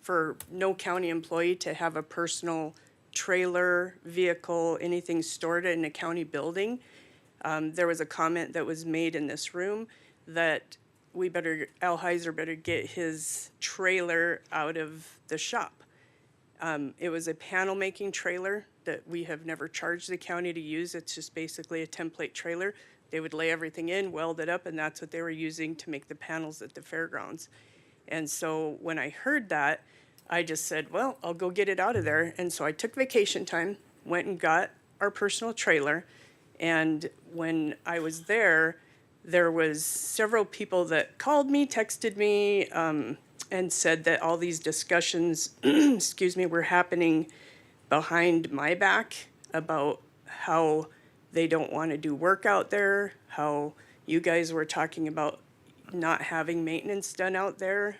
for no county employee to have a personal trailer, vehicle, anything stored in a county building. There was a comment that was made in this room that Al Heiser better get his trailer out of the shop. It was a panel-making trailer that we have never charged the county to use. It's just basically a template trailer. They would lay everything in, weld it up, and that's what they were using to make the panels at the fairgrounds. And so when I heard that, I just said, well, I'll go get it out of there. And so I took vacation time, went and got our personal trailer. And when I was there was several people that called me, texted me, and said that all these discussions, excuse me, were happening behind my back about how they don't want to do work out there, how you guys were talking about not having maintenance done out there.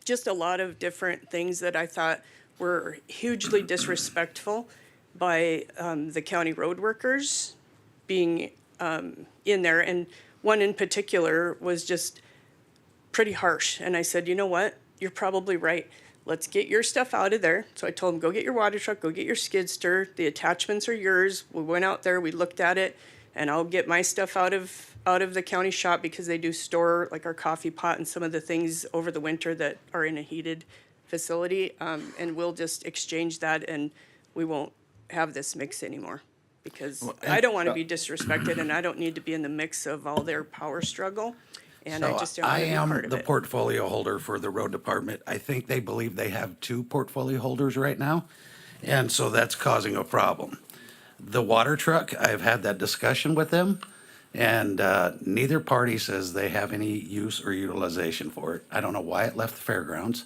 Just a lot of different things that I thought were hugely disrespectful by the county road workers being in there. And one in particular was just pretty harsh. And I said, you know what? You're probably right. Let's get your stuff out of there. So I told him, go get your water truck, go get your skid steer. The attachments are yours. We went out there, we looked at it, and I'll get my stuff out of the county shop because they do store like our coffee pot and some of the things over the winter that are in a heated facility. And we'll just exchange that and we won't have this mix anymore. Because I don't want to be disrespected and I don't need to be in the mix of all their power struggle. And I just don't want to be part of the it. portfolio holder for the road department. I think they believe they have two portfolio holders right now, and so that's causing a problem. The water truck, I've had that discussion with them, and neither party says they have any use or utilization for it. I don't know why it left the fairgrounds.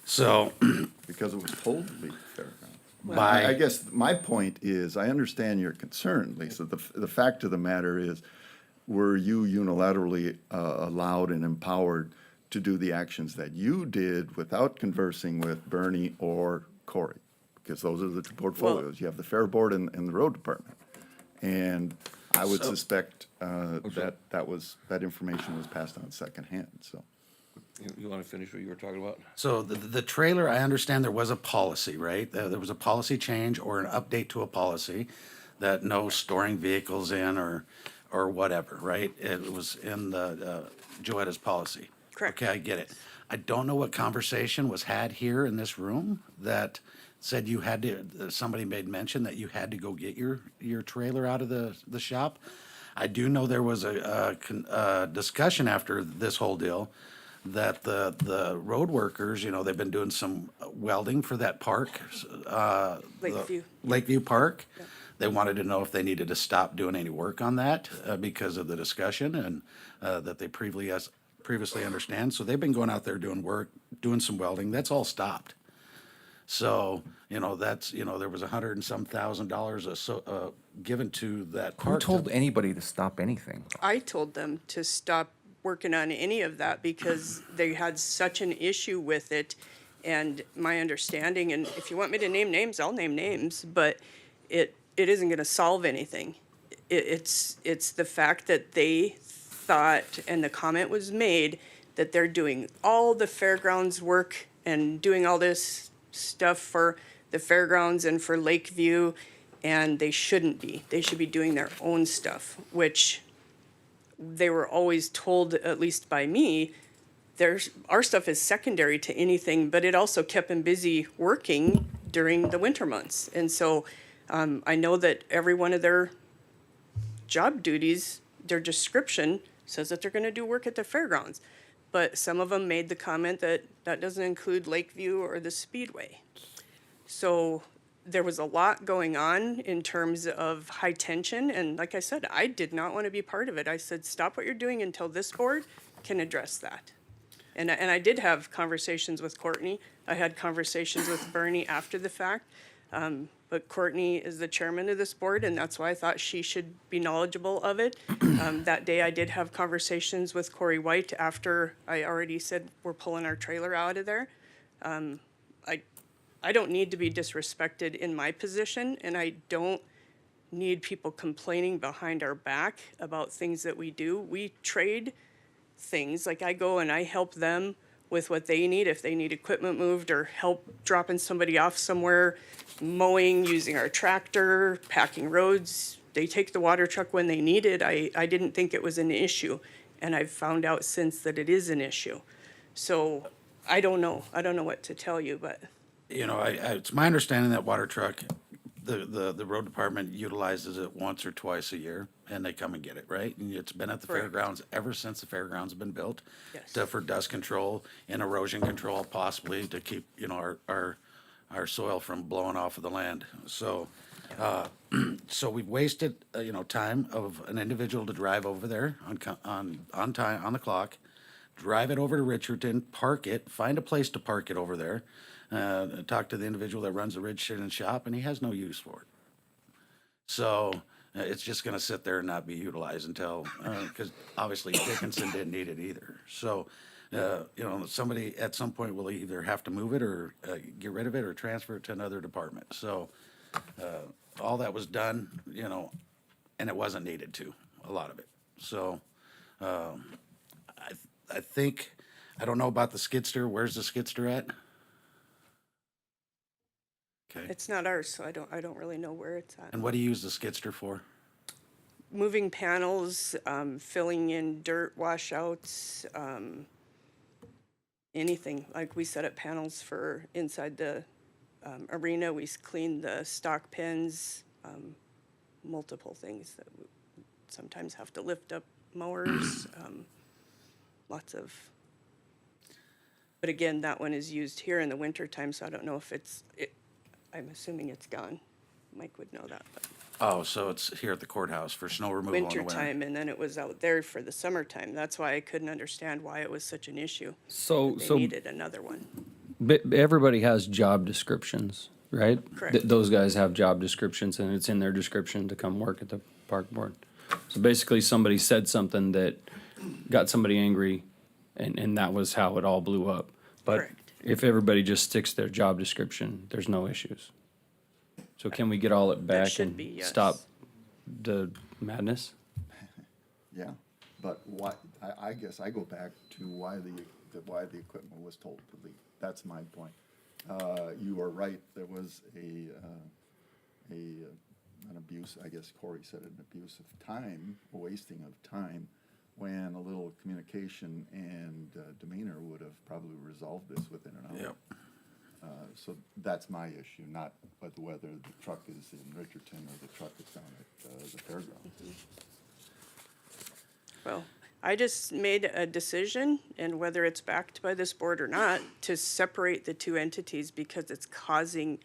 So, Because it was told to be fairgrounds. By- I guess my point is, I understand your concern, Lisa. The fact of the matter is, were you unilaterally allowed and empowered to do the actions that you did without conversing with Bernie or Corey? Because those are the two portfolios. You have the Fair Board and the Road Department. And I would suspect that information was passed on secondhand, so. You want to finish what you were talking about? So the trailer, I understand there was a policy, right? There was a policy change or an update to a policy that no storing vehicles in or whatever, right? It was in the Joetta's policy. Correct. Okay, I get it. I don't know what conversation was had here in this room that said you had to, somebody made mention that you had to go get your trailer out of the shop. I do know there was a discussion after this whole deal that the road workers, they've been doing some welding for that park. Lakeview. Lakeview Park. Yeah. They wanted to know if they needed to stop doing any work on that because of the discussion and that they previously understand. So they've been going out there doing work, doing some welding. That's all stopped. So, that's, there was $100 and some thousand given to that Who park. told anybody to stop anything? I told them to stop working on any of that because they had such an issue with it. And my understanding, and if you want me to name names, I'll name names, but it isn't going to solve anything. It's the fact that they thought, and the comment was made, that they're doing all the fairgrounds work and doing all this stuff for the fairgrounds and for Lakeview, and they shouldn't be. They should be doing their own stuff, which they were always told, at least by me, our stuff is secondary to anything, but it also kept them busy working during the winter months. And so I know that every one of their job duties, their description says that they're going to do work at the fairgrounds. But some of them made the comment that that doesn't include Lakeview or the Speedway. So there was a lot going on in terms of high tension. And like I said, I did not want to be part of it. I said, stop what you're doing until this board can address that. And I did have conversations with Courtney. I had conversations with Bernie after the fact. But Courtney is the chairman of this board, and that's why I thought she should be knowledgeable of it. That day, I did have conversations with Corey White after I already said we're pulling our trailer out of there. I don't need to be disrespected in my position, and I don't need people complaining behind our back about things that we do. We trade things, like I go and I help them with what they need, if they need equipment moved or help dropping somebody off somewhere, mowing, using our tractor, packing roads. They take the water truck when they need it. I didn't think it was an issue, and I've found out since that it is an issue. So I don't know what to tell you, but. You know, it's my understanding that water truck, the road department utilizes it once or twice a year, and they come and get it, right? And it's been at the Correct. fairgrounds ever since the fairgrounds have been built. Yes. For dust control and erosion control, possibly to keep, you know, our soil from blowing off of the land. So, so we've wasted, you know, time of an individual to drive over there on time, on the clock, drive it over to Richardson, park it, find a place to park it over there, talk to the individual that runs the Richardson shop, and he has no use for it. So it's just gonna sit there and not be utilized until, because obviously Dickinson didn't need it either. So, you know, somebody at some point will either have to move it or get rid of it or transfer it to another department. So all that was done, you know, and it wasn't needed to, a lot of it. So I think, I don't know about the skidster. Where's the skidster at? Okay. It's not ours, so I don't really know where it's at. And what do you use the skidster for? Moving panels, filling in dirt washouts, anything. Like we set up panels for inside the arena. We clean the stock pens, multiple things that we sometimes have to lift up mowers, lots of. But again, that one is used here in the wintertime, so I don't know if I'm assuming it's gone. Mike would know that, but. Oh, so it's here at the courthouse for snow removal in the winter. Wintertime, and then it was out there for the summertime. That's why I couldn't understand why it was such an issue. So, They needed another one. everybody has job descriptions, right? Correct. Those guys have job descriptions, and it's in their description to come work at the park board. So basically, somebody said something that got somebody angry, and that was how it all blew up. But Correct. if everybody just sticks their job description, there's no issues. So can we get all it back should and be, yes. stop the madness? Yeah, but why, I guess I go back to why the equipment was told to leave. That's my point. You are right, there was an abuse, I guess Corey said an abuse of time, a wasting of time, when a little communication and demeanor would have probably resolved this within an hour. Yep. So that's my issue, not whether the truck is in Richardson or the truck is down at the fairgrounds. Well, I just made a decision, and whether it's backed by this board or not, to separate the two entities because it's causing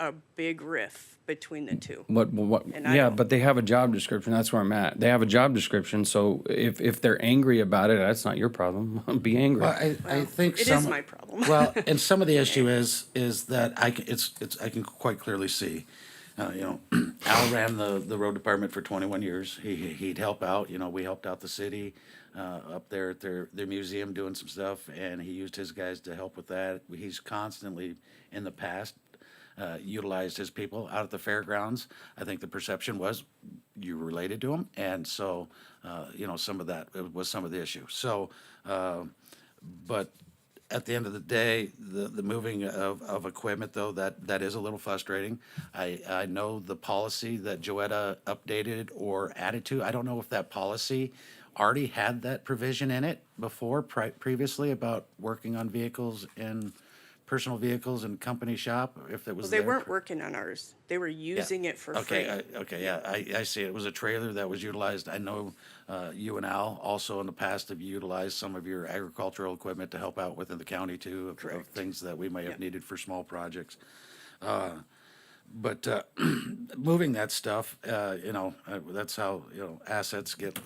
a big rift between the two. What, And I yeah, don't- but they have a job description, that's where I'm at. They have a job description, so if they're angry about it, that's not your problem. Be angry. Well, I think It is my problem. Well, and some of the issue is that I can quite clearly see, you know, Al ran the road department for 21 years. He'd help out, you know, we helped out the city, up there at their museum doing some stuff, and he used his guys to help with that. He's constantly, in the past, utilized his people out at the fairgrounds. I think the perception was you related to him, and so, you know, some of that was some of the issue. So, but at the end of the day, the moving of equipment, though, that is a little frustrating. I know the policy that Joetta updated or added to, I don't know if that policy already had that provision in it before, previously, about working on vehicles in personal vehicles and company shop, if it was Well, they there? weren't working on ours. They were using it for free. Okay, okay, yeah, I see. It was a trailer that was utilized. I know, you and Al also in the past have utilized some of your agricultural equipment to help out within the county too, of things that we may have needed for small projects. But moving that stuff, that's how, assets get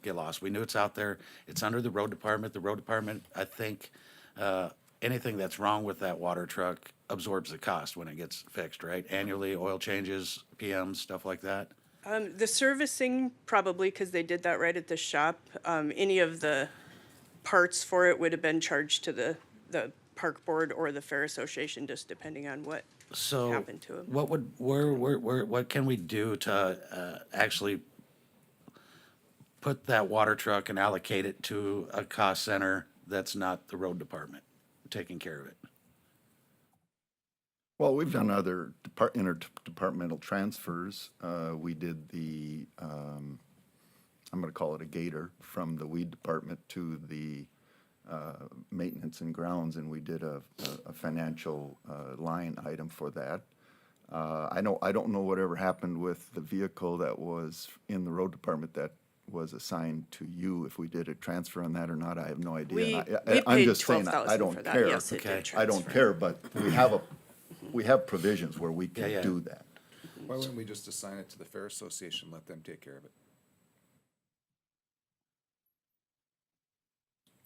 lost. We knew it's out there. It's under the road department. The road department, I think, anything that's wrong with that water truck absorbs the cost when it gets fixed, right? Annually, oil changes, PMs, stuff like that. The servicing, probably, because they did that right at the shop. Any of the parts for it would have been charged to the park board or the fair association, just depending on what So happened to 'em. what can we do to actually put that water truck and allocate it to a cost center that's not the road department taking care of it? Well, we've done other interdepartmental transfers. We did I'm gonna call it a gator, from the weed department to the maintenance and grounds, and we did a financial line item for that. I don't know whatever happened with the vehicle that was in the road department that was assigned to you, if we did a transfer on that or not, I have no idea. And We I'm paid just saying, I $12,000 don't for that. care. Yes, it did Okay. I don't transfer. care, but we have provisions where we Yeah, yeah. can do that. Why wouldn't we just assign it to the Fair Association, let them take care of it?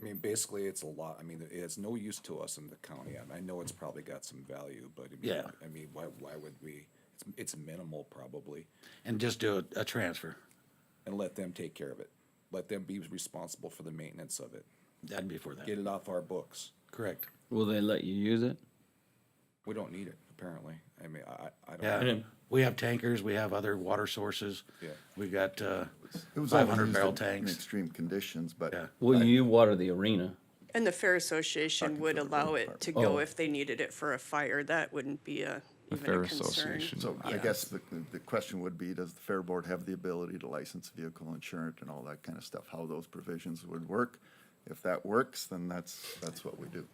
I mean, basically, it's a lot, I mean, it has no use to us in the county, and I know it's probably got some value, but Yeah. why would we, it's minimal probably, And just do a transfer. and let them take care of it. Let them be responsible for the maintenance of it. That'd be for that. Get it off our books. Correct. Will they let you use it? We don't need it, apparently. I mean, I don't. Yeah, we have tankers, we have other water sources. Yeah. We got, It was 500 only barrel used in tanks. extreme conditions, but. Yeah. Well, you water the arena. And the fair association would for the road allow it department. to go Oh. if they needed it for a fire. That wouldn't be even fair a concern. association. So I Yeah. guess the question would be, does the fair board have the ability to license a vehicle, insure it, and all that kind of stuff? How those provisions would work? If that works, then that's what we do.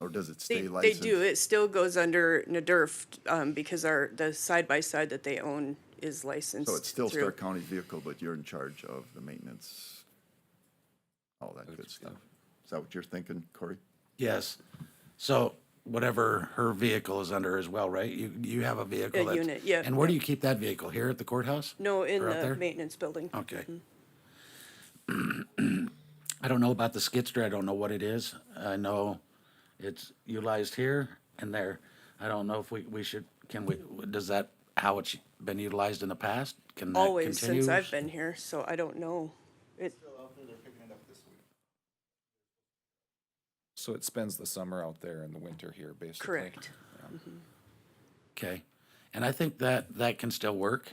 Or does it stay They licensed? do. It still goes under NDRF, because the side-by-side that they own is licensed So it's still through. Stark County's vehicle, but you're in charge of the maintenance, all that good stuff. Is that what you're thinking, Corey? yes. So whatever her vehicle is under as well, right? You have a vehicle A that's. unit, yeah, And where do yeah. you keep that vehicle? Here at the courthouse? No, in Or out the there? maintenance building. Okay. I don't know about the skidster. I don't know what it is. I know it's utilized here and there. I don't know if we should, does that, how it's been utilized in the past? Can that Always, continue? since I've been here, so I don't know. So it spends the summer out there and the winter here, basically. Correct. Okay, and I think that can still work.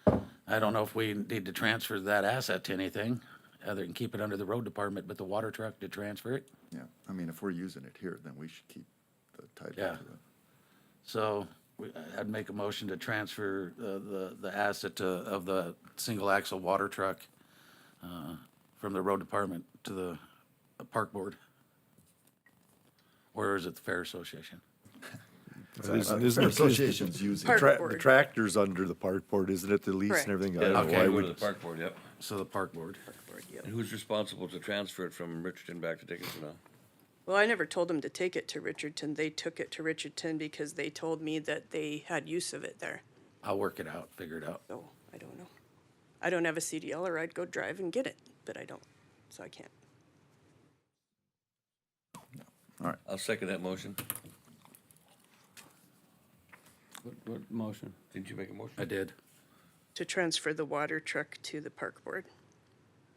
I don't know if we need to transfer that asset to anything, other than keep it under the road department, but the water truck to transfer it. Yeah, I mean, if we're using it here, then we should keep the title to Yeah. it. So I'd make a motion to transfer the asset of the single axle water truck from the road department to the park board. Or is it the fair association? Isn't Fair it- association's using. Park it. The board. tractor's under the park board, isn't it, the lease Correct. and everything? I Yeah, don't know okay, why go we- to the park board, yep. So the park board. And who's responsible to transfer it from Richardson back to Dickinson now? Well, I never told them to take it to Richardson. They took it to Richardson because they told me that they had use of it there. I'll work it out, figure it out. So I don't know. I don't have a CDL, or I'd go drive and get it, but I don't, so I can't. I'll second that motion. What motion? Didn't you make a motion? I did. To transfer the water truck to the park board.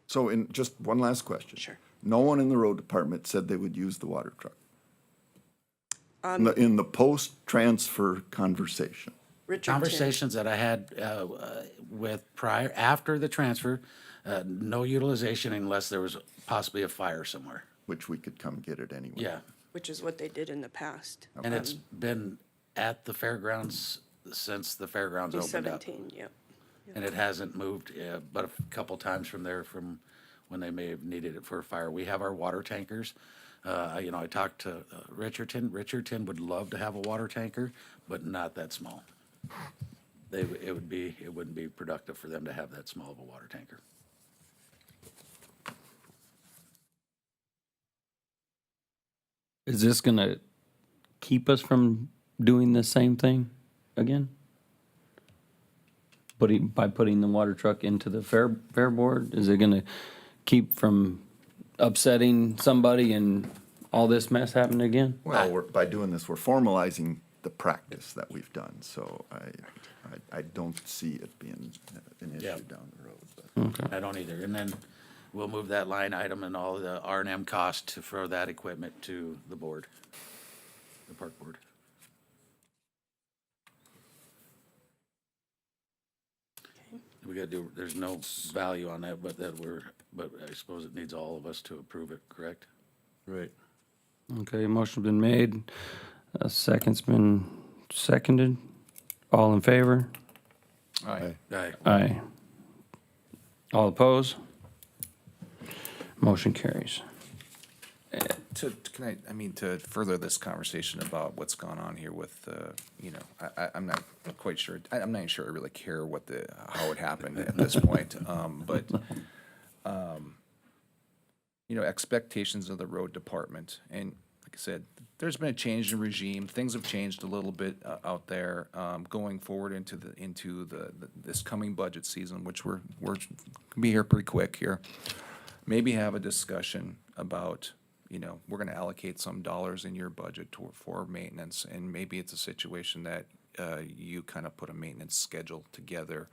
So just one last question. Sure. No one in the road department said they would use the water truck. In the post-transfer conversation. Richardson. Conversations that I had with after the transfer, no utilization unless there was possibly a fire somewhere. Which we could come get it anyway. Yeah, Which is what they did in the past. and it's been at the fairgrounds since the fairgrounds opened up. 2017, yep. And it hasn't moved, but a couple times from there from when they may have needed it for a fire. We have our water tankers. I talked to Richardson. Richardson would love to have a water tanker, but not that small. It wouldn't be productive for them to have that small of a water tanker. Is this gonna keep us from doing the same thing again? By putting the water truck into the fair board, is it gonna keep from upsetting somebody and all this mess happening again? Well, by doing this, we're formalizing the practice that we've done, so I don't see it being an issue Yep. down the road. But I don't either. And then we'll move that line item and all the R&M cost for that equipment to the board, the park board. We gotta do, there's no value on that, but I suppose it needs all of us to approve it, correct? Right. Okay, motion's been made, a second's been seconded, all in favor? Aye. Aye. Aye. All opposed? Motion carries. To further this conversation about what's gone on here with, I'm not quite sure, I'm not even sure I really care how it happened at this point, but, expectations of the road department, and like I said, there's been a change in regime, things have changed a little bit out there, going forward into this coming budget season, which we're gonna be here pretty quick here. Maybe have a discussion about, we're gonna allocate some dollars in your budget for maintenance, and maybe it's a situation that you kind of put a maintenance schedule together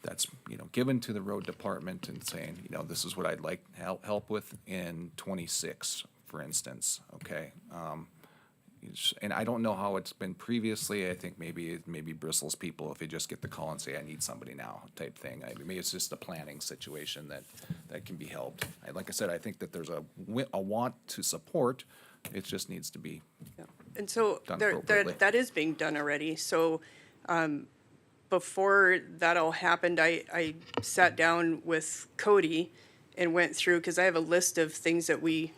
that's, given to the road department and saying, this is what I'd like help with in '26, for instance, okay? And I don't know how it's been previously. I think maybe Bristol's people, if they just get the call and say, I need somebody now, type thing. Maybe it's just a planning situation that can be helped. Like I said, I think that there's a want to support. It just needs to be And so done there, appropriately. that is being done already. So before that all happened, I sat down with Cody and went through, because I have a list of things that we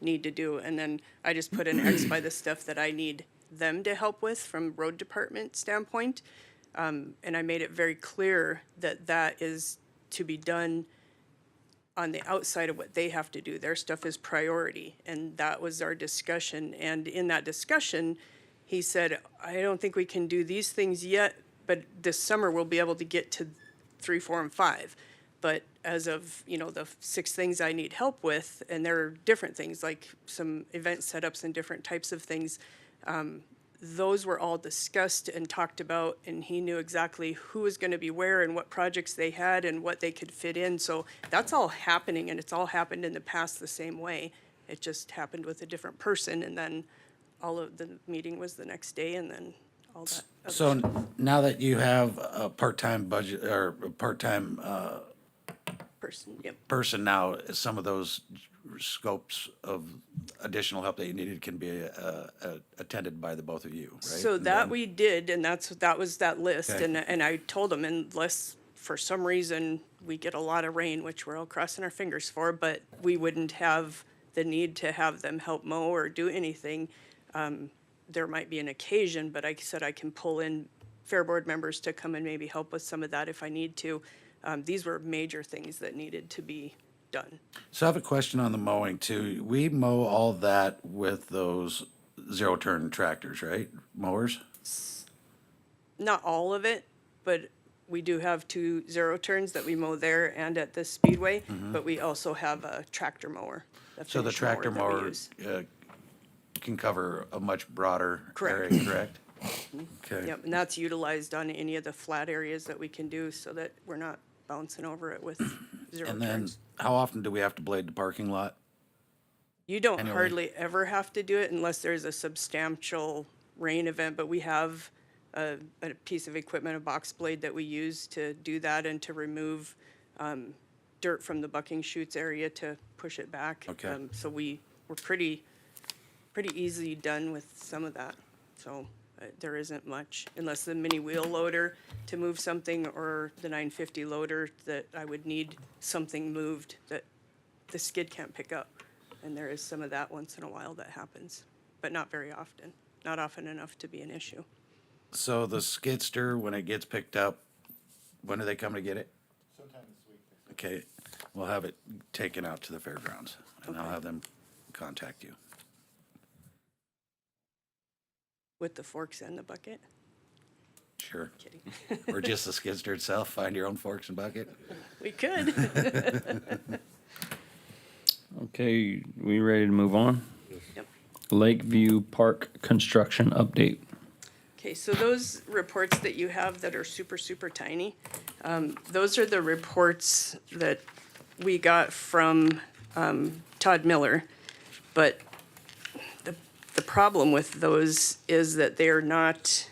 need to do. And then I just put an X by the stuff that I need them to help with from road department standpoint. And I made it very clear that that is to be done on the outside of what they have to do. Their stuff is priority. And that was our discussion. And in that discussion, he said, I don't think we can do these things yet, but this summer we'll be able to get to 3, 4, and 5. But as of, the 6 things I need help with, and there are different things, like some event setups and different types of things, those were all discussed and talked about, and he knew exactly who was gonna be where and what projects they had and what they could fit in. So that's all happening, and it's all happened in the past the same way. It just happened with a different person, and then all of the meeting was the next day, and then all that. other So stuff. now that you have a part-time budget, or a part-time Person, yep. person now, some of those scopes of additional help that you needed can be attended by the both of you, right? So And that then- we did, and that was that list, Okay. and I told them, unless for some reason we get a lot of rain, which we're all crossing our fingers for, but we wouldn't have the need to have them help mow or do anything. There might be an occasion, but I said I can pull in Fair Board members to come and maybe help with some of that if I need to. These were major things that needed to be done. So I have a question on the mowing too. We mow all that with those zero-turn tractors, right? Mowers? Not all of it, but we do have 2 zero turns that we mow there and at the speedway, but we also have a tractor mower. a So the finish mower tractor that we mower use. can cover a much broader Correct. area, correct? Okay. Yep, and that's utilized on any of the flat areas that we can do so that we're not bouncing over it with zero And then, turns. how often do we have to blade the parking lot? You don't anyway. hardly ever have to do it unless there's a substantial rain event, but we have a piece of equipment, a box blade that we use to do that and to remove dirt from the bucking chutes area to push it back. Okay. So we're pretty easy done with some of that, so. There isn't much, unless the mini wheel loader to move something or the 950 loader that I would need something moved that the skid can't pick up. And there is some of that once in a while that happens, but not very often, not often enough to be an issue. So the skidster, when it gets picked up, when do they come to get it? Sometime this week. Okay, we'll have it taken out to the fairgrounds, and I'll have them contact you. With the forks and the bucket? Sure. Kidding. Or just the skidster itself, find your own forks and bucket. We could. Okay, we ready to move on? Yep. Lakeview Park construction update. Okay, so those reports that you have that are super, super tiny, those are the reports that we got from Todd Miller. But the problem with those is that they're not,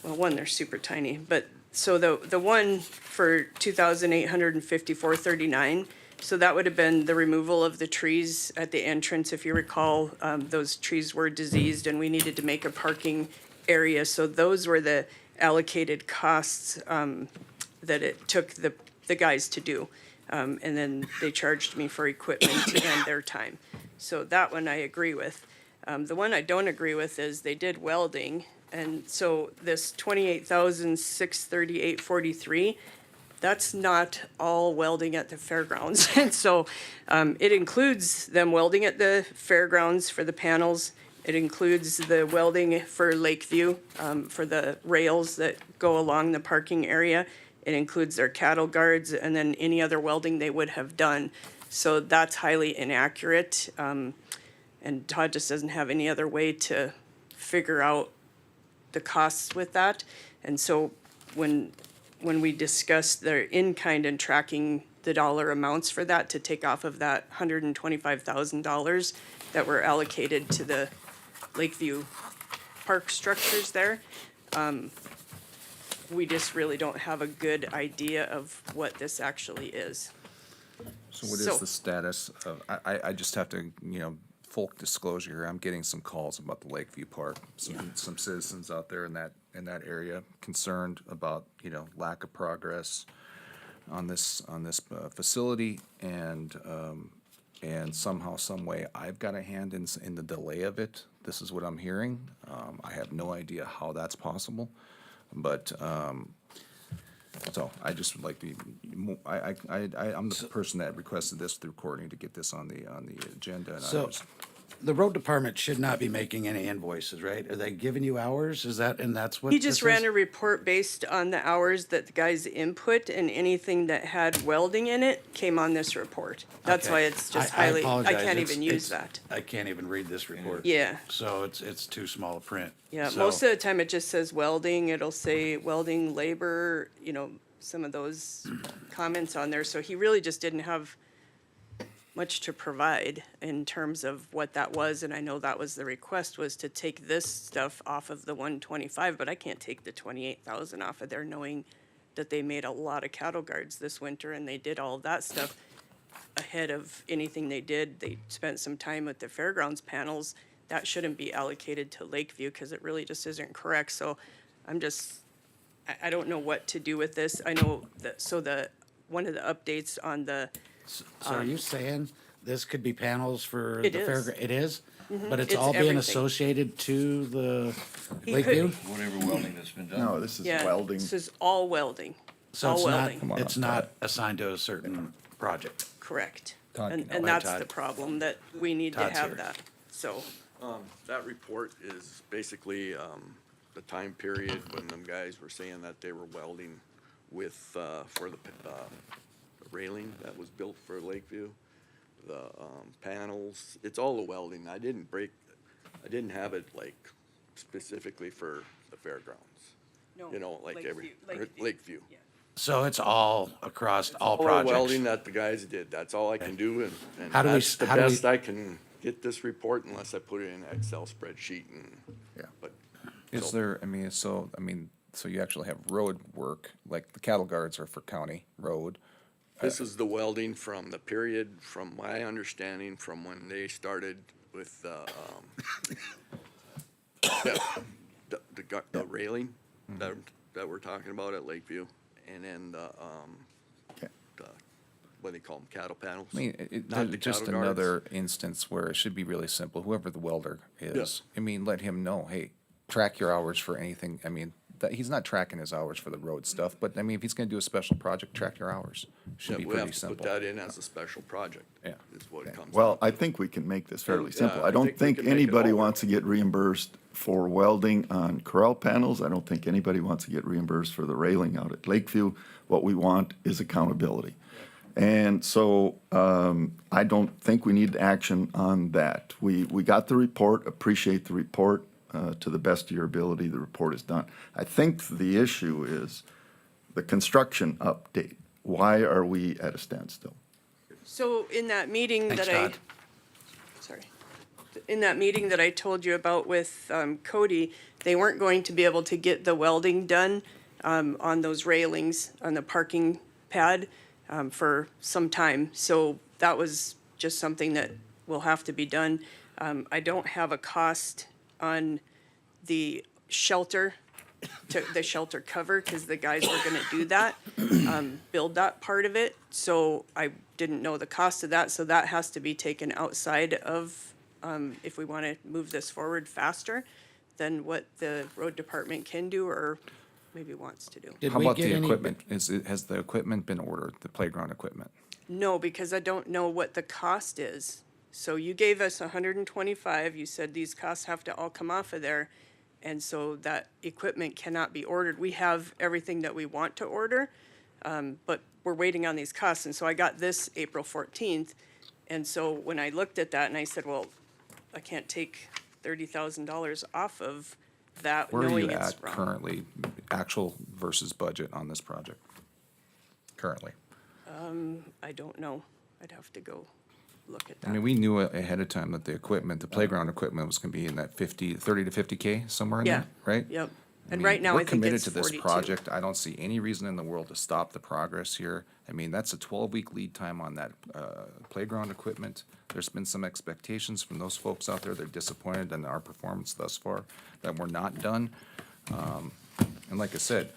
well, one, they're super tiny, but, so the one for 2,854.39, so that would have been the removal of the trees at the entrance. If you recall, those trees were diseased and we needed to make a parking area. So those were the allocated costs that it took the guys to do. And then they charged me for equipment and their time. So that one I agree with. The one I don't agree with is they did welding. And so this 28,638.43, that's not all welding at the fairgrounds. And so it includes them welding at the fairgrounds for the panels. It includes the welding for Lakeview, for the rails that go along the parking area. It includes their cattle guards and then any other welding they would have done. So that's highly inaccurate. And Todd just doesn't have any other way to figure out the costs with that. And so when we discussed their in-kind and tracking the dollar amounts for that to take off of that $125,000 that were allocated to the Lakeview Park structures there, we just really don't have a good idea of what this actually is. So what is the status of, I just have to, full disclosure here, I'm getting some calls about the Lakeview Park. Some citizens out there in that area concerned about, lack of progress on this facility, and somehow, some way, I've got a hand in the delay of it. This is what I'm hearing. I have no idea how that's possible, but so I just would like to. I'm the person that requested this through Courtney to get this on the agenda. And So, the road department should not be making any invoices, right? Are they giving you hours? Is that, and that's what He just this ran is? a report based on the hours that the guys input, and anything that had welding in it came on this report. That's Okay. why it's just I highly, I apologize. can't It's- even use it's- that. I can't even read this report. Yeah. So it's too small a print. Yeah, So- most of the time it just says welding, it'll say welding labor, some of those comments on there. So he really just didn't have much to provide in terms of what that was. And I know that was the request, was to take this stuff off of the 125, but I can't take the 28,000 off of there, knowing that they made a lot of cattle guards this winter and they did all of that stuff ahead of anything they did. They spent some time with the fairgrounds panels. That shouldn't be allocated to Lakeview because it really just isn't correct. So I'm just, I don't know what to do with this. I know that, so one of the updates on the, So are you saying this could be panels for It the is. fairground? It is? But it's It's all being everything. associated to the He Lakeview? could- Whatever welding that's been done. No, this is yeah, welding. this is all welding. So All it's welding. not, it's not assigned to a certain project? Correct. Todd And, can and help. that's Todd. the problem, that we need to Todd's have here. that. So, That report is basically the time period when them guys were saying that they were welding with, for the railing that was built for Lakeview, the panels, it's all the welding. I didn't have it like specifically for the fairgrounds. no. Like every, Lakeview. Lakeview. Yeah. So it's all across all All the projects? welding that the guys did, that's all I can do, and How do we that's s- the how do we- best I can get this report unless I put it in an Excel spreadsheet and. Yeah. But is there, so you actually have road work, like the cattle guards are for county road. this is the welding from the period, from my understanding, from when they started with, The railing that we're talking about at Lakeview, and then Okay. what do they call them, cattle panels? I mean, Not the just cattle guards. another instance where it should be really simple. Whoever the welder is, I mean, let him know, hey, track your hours for anything. I mean, that, he's not tracking his hours for the road stuff, but I mean, if he's gonna do a special project, track your hours. Should be We pretty have to simple. put that in as a special project. Yeah. Is what it comes. Well, down I think we can make this fairly Yeah, simple. I I don't think we think can make it anybody all wants to get reimbursed for welding on corral panels. I don't think anybody wants to get reimbursed for the railing out at Lakeview. What we want is accountability. And so, I don't think we need action on that. We got the report, appreciate the report, to the best of your ability, the report is done. I think the issue is the construction update. Why are we at a standstill? So in that meeting Thanks, that I, Todd. sorry, in that meeting that I told you about with Cody, they weren't going to be able to get the welding done on those railings on the parking pad for some time. So that was just something that will have to be done. I don't have a cost on the shelter, the shelter cover, because the guys were gonna do that, build that part of it. So I didn't know the cost of that, so that has to be taken outside of, if we wanna move this forward faster than what the road department can do or maybe wants to do. How about the equipment? Has the equipment been ordered, the playground equipment? No, because I don't know what the cost is. So you gave us 125, you said these costs have to all come off of there, and so that equipment cannot be ordered. We have everything that we want to order, but we're waiting on these costs, and so I got this April 14th, and so when I looked at that and I said, well, I can't take $30,000 off of that Where are knowing you it's at wrong. currently, actual versus budget on this project? Currently? I don't know. I'd have to go look at I that. mean, we knew ahead of time that the equipment, the playground equipment was gonna be in that 30 to 50K, somewhere in Yeah, there, right? yep. I And mean, right now, I think We're committed it's to this 42. project. I don't see any reason in the world to stop the progress here. I mean, that's a 12-week lead time on that playground equipment. There's been some expectations from those folks out there. They're disappointed in our performance thus far, that we're not done. And like I said,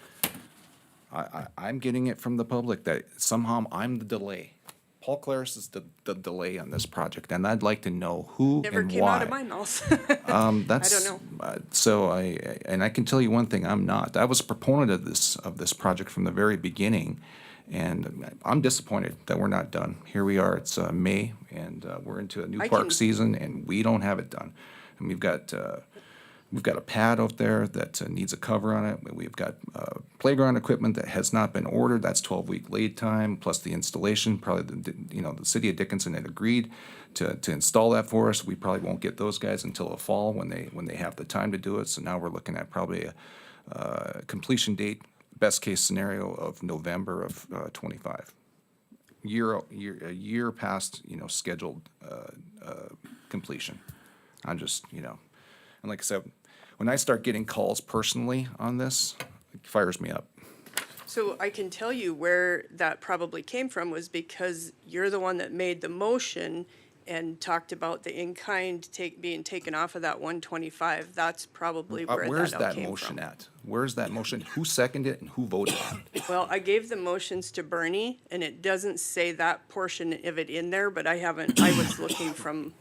I'm getting it from the public that somehow I'm the delay. Paul Claris is the delay on this project, and I'd like to know who Never and came out of why. my mouth. That's, know. So and I can tell you one thing, I'm not. I was a proponent of this project from the very beginning, and I'm disappointed that we're not done. Here we are, it's May, and we're into a new I park can- season, and we don't have it done. And we've got a pad out there that needs a cover on it. We've got playground equipment that has not been ordered. That's 12-week lead time, plus the installation. Probably, the city of Dickinson had agreed to install that for us. We probably won't get those guys until the fall when they have the time to do it. So now we're looking at probably a completion date, best case scenario of November of 25. A year past, scheduled completion. I'm just, and like I said, when I start getting calls personally on this, it fires me up. So I can tell you where that probably came from was because you're the one that made the motion and talked about the in-kind being taken off of that 125. That's probably where Where's that all that came motion from. at? Where's that motion? Who seconded it and who voted on it? Well, I gave the motions to Bernie, and it doesn't say that portion of it in there, but I was looking from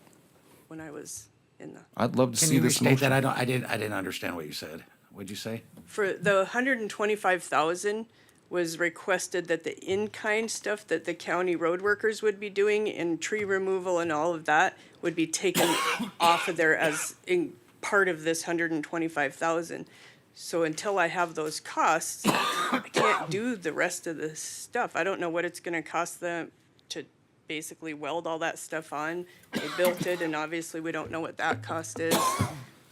when I was in the. I'd love to Can see you this restate motion. that? I didn't understand what you said. What'd you say? For the 125,000 was requested that the in-kind stuff that the county road workers would be doing and tree removal and all of that would be taken off of there as in part of this 125,000. So until I have those costs, I can't do the rest of the stuff. I don't know what it's gonna cost them to basically weld all that stuff on. They built it, and obviously we don't know what that cost is.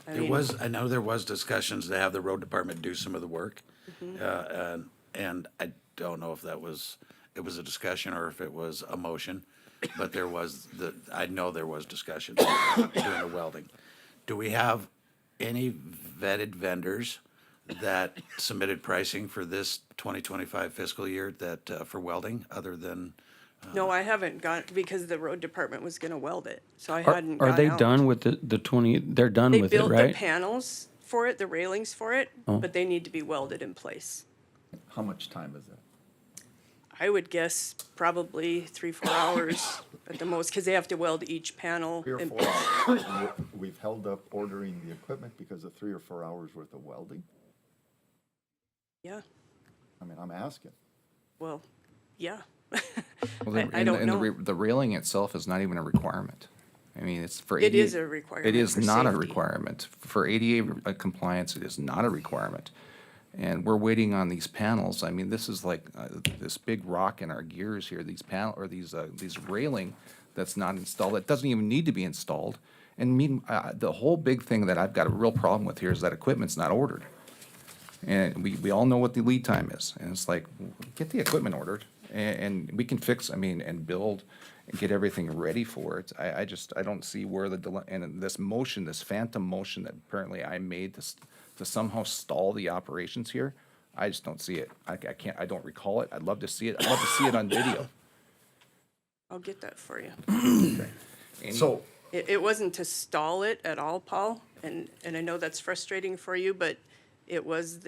I know there was discussions to have the road department do some of the work. And I don't know if it was a discussion or if it was a motion, but I know there was discussion doing the welding. Do we have any vetted vendors that submitted pricing for this 2025 fiscal year for welding, other than? No, I haven't gone, because the road department was gonna weld it, so I Are hadn't gone are they out. done with the 20, they're done They with it, built the right? panels, for it, the railings for it, Oh. but they need to be welded in place. How much time is that? I would guess probably 3-4 hours at the most, because they have to weld each panel. 3 or in 4 hours. We've held up ordering the equipment because of 3 or 4 hours worth of welding? Yeah, I mean, I'm asking. well, yeah. Well, I don't know. The railing itself is not even a requirement. I mean, it's for It ADA. is a requirement It is for not a safety. requirement. For ADA compliance, it is not a requirement. And we're waiting on these panels. I mean, this is like this big rock in our gears here, these these railing that's not installed, that doesn't even need to be installed. And the whole big thing that I've got a real problem with here is that equipment's not ordered. And we all know what the lead time is. And it's like, get the equipment ordered and we can fix, I mean, and build and get everything ready for it. I don't see where the delay, and this motion, this phantom motion that apparently I made to somehow stall the operations here, I just don't see it. I can't, I don't recall it. I'd love to see it. I'd love to see it on video. I'll get that for you. So, It wasn't to stall it at all, Paul, and I know that's frustrating for you, but it was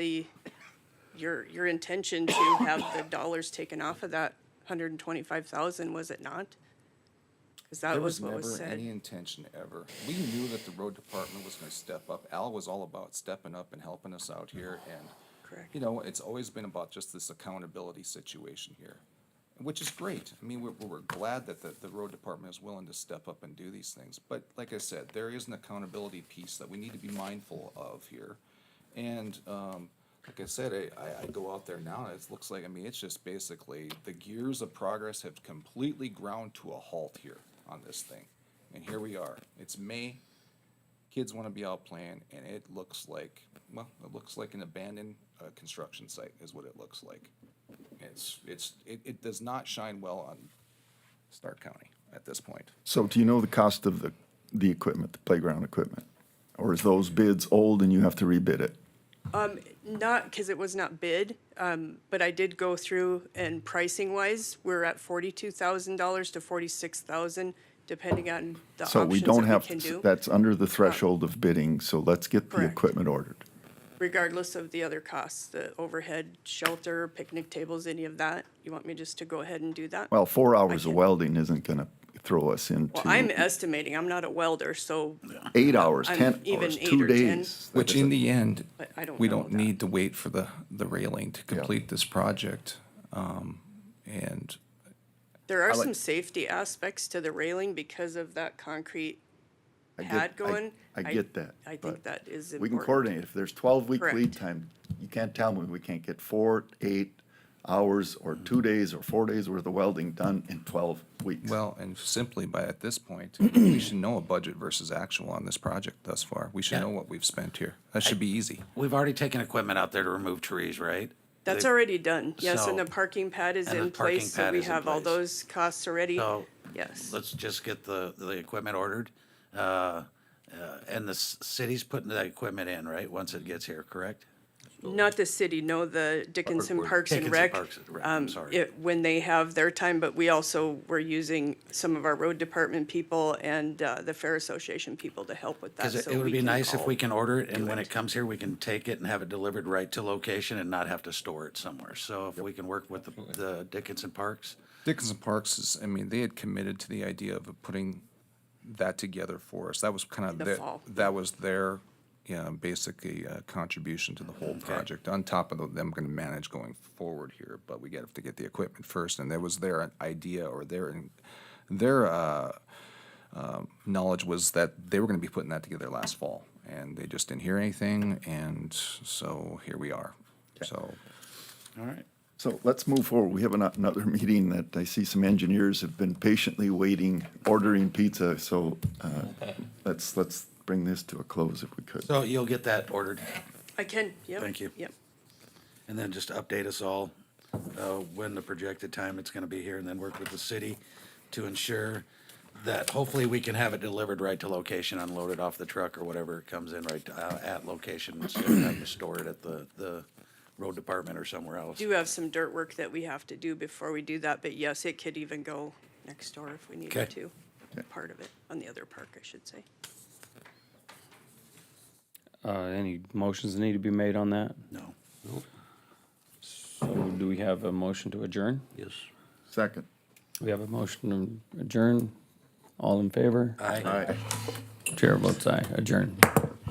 your intention to have the dollars taken off of that 125,000, was it not? Because that There was was what was never any said. intention ever. We knew that the road department was gonna step up. Al was all about stepping up and helping us out here, and, Correct. you know, it's always been about just this accountability situation here, which is great. I mean, we're glad that the road department is willing to step up and do these things. But like I said, there is an accountability piece that we need to be mindful of here. And, like I said, I go out there now, and it looks like, I mean, it's just basically, the gears of progress have completely ground to a halt here on this thing. And here we are. It's May, kids wanna be out playing, and it looks like, well, it looks like an abandoned, construction site is what it looks like. It does not shine well on Stark County at this point. so do you know the cost of the equipment, the playground equipment? Or is those bids old and you have to rebid it? Not, because it was not bid, but I did go through, and pricing wise, we're at $42,000 to $46,000, depending on the So we options don't that we have, can do, that's under the threshold of bidding, so let's get the Correct. equipment ordered. regardless of the other costs, the overhead, shelter, picnic tables, any of that. You want me just to go ahead and do that? Well, 4 hours of can. welding isn't gonna throw us into Well, I'm estimating, I'm not a welder, so 8 hours, I'm 10 even hours, 8 2 or 10. days. Which in the end, But I don't we know don't that. need to wait for the railing to complete this project. And there are I like- some safety aspects to the railing because of that concrete I get- pad going. I get that. I think but that is We can important. coordinate. If there's 12-week lead Correct. time, you can't tell me we can't get 4, 8 hours or 2 days or 4 days worth of welding done in 12 weeks. well, and simply by at this point, we should know a budget versus actual on this project thus far. We should Yeah. know what we've spent here. That should be easy. We've already taken equipment out there to remove trees, right? That's They- already done, yes, and So- the parking pad is and the in parking place, so pad we is in have all place. those costs already. So, Yes. let's just get the equipment ordered. And the city's putting that equipment in, right, once it gets here, correct? Not the city, no, the Dickinson Parks and Dickinson Rec. Parks and Rec, I'm sorry. When they have their time, but we also were using some of our road department people and the Fair Association people to help with that. Because so it would we be can nice if all we can order it, and do when it. it comes here, we can take it and have it delivered right to location and not have to store it somewhere. So if we can work with the Dickinson Parks, Dickinson Parks is, I mean, they had committed to the idea of putting that together for us. That was kind of, In the fall. that was their, basically, contribution to the whole project, on top of them gonna manage going forward here. But we have to get the equipment first, and that was their idea, or their knowledge was that they were gonna be putting that together last fall. And they just didn't hear anything, and so here we are. So, all right. So let's move forward. We have another meeting that I see some engineers have been patiently waiting, ordering pizza, so let's bring this to a close if we could. So you'll get that ordered, I can, yep. Thank you. Yep. and then just update us all when the projected time it's gonna be here, and then work with the city to ensure that hopefully we can have it delivered right to location, unloaded off the truck or whatever it comes in right at location, instead of having to store it at the road department or somewhere else. Do have some dirt work that we have to do before we do that, but yes, it could even go next door if we needed Okay. to. Part of it, on the other park, I should say. Any motions need to be made on that? No. So do we have a motion to adjourn? Yes. Second. We have a motion to adjourn. All in favor? Aye. Aye. Chair votes aye. Adjourn.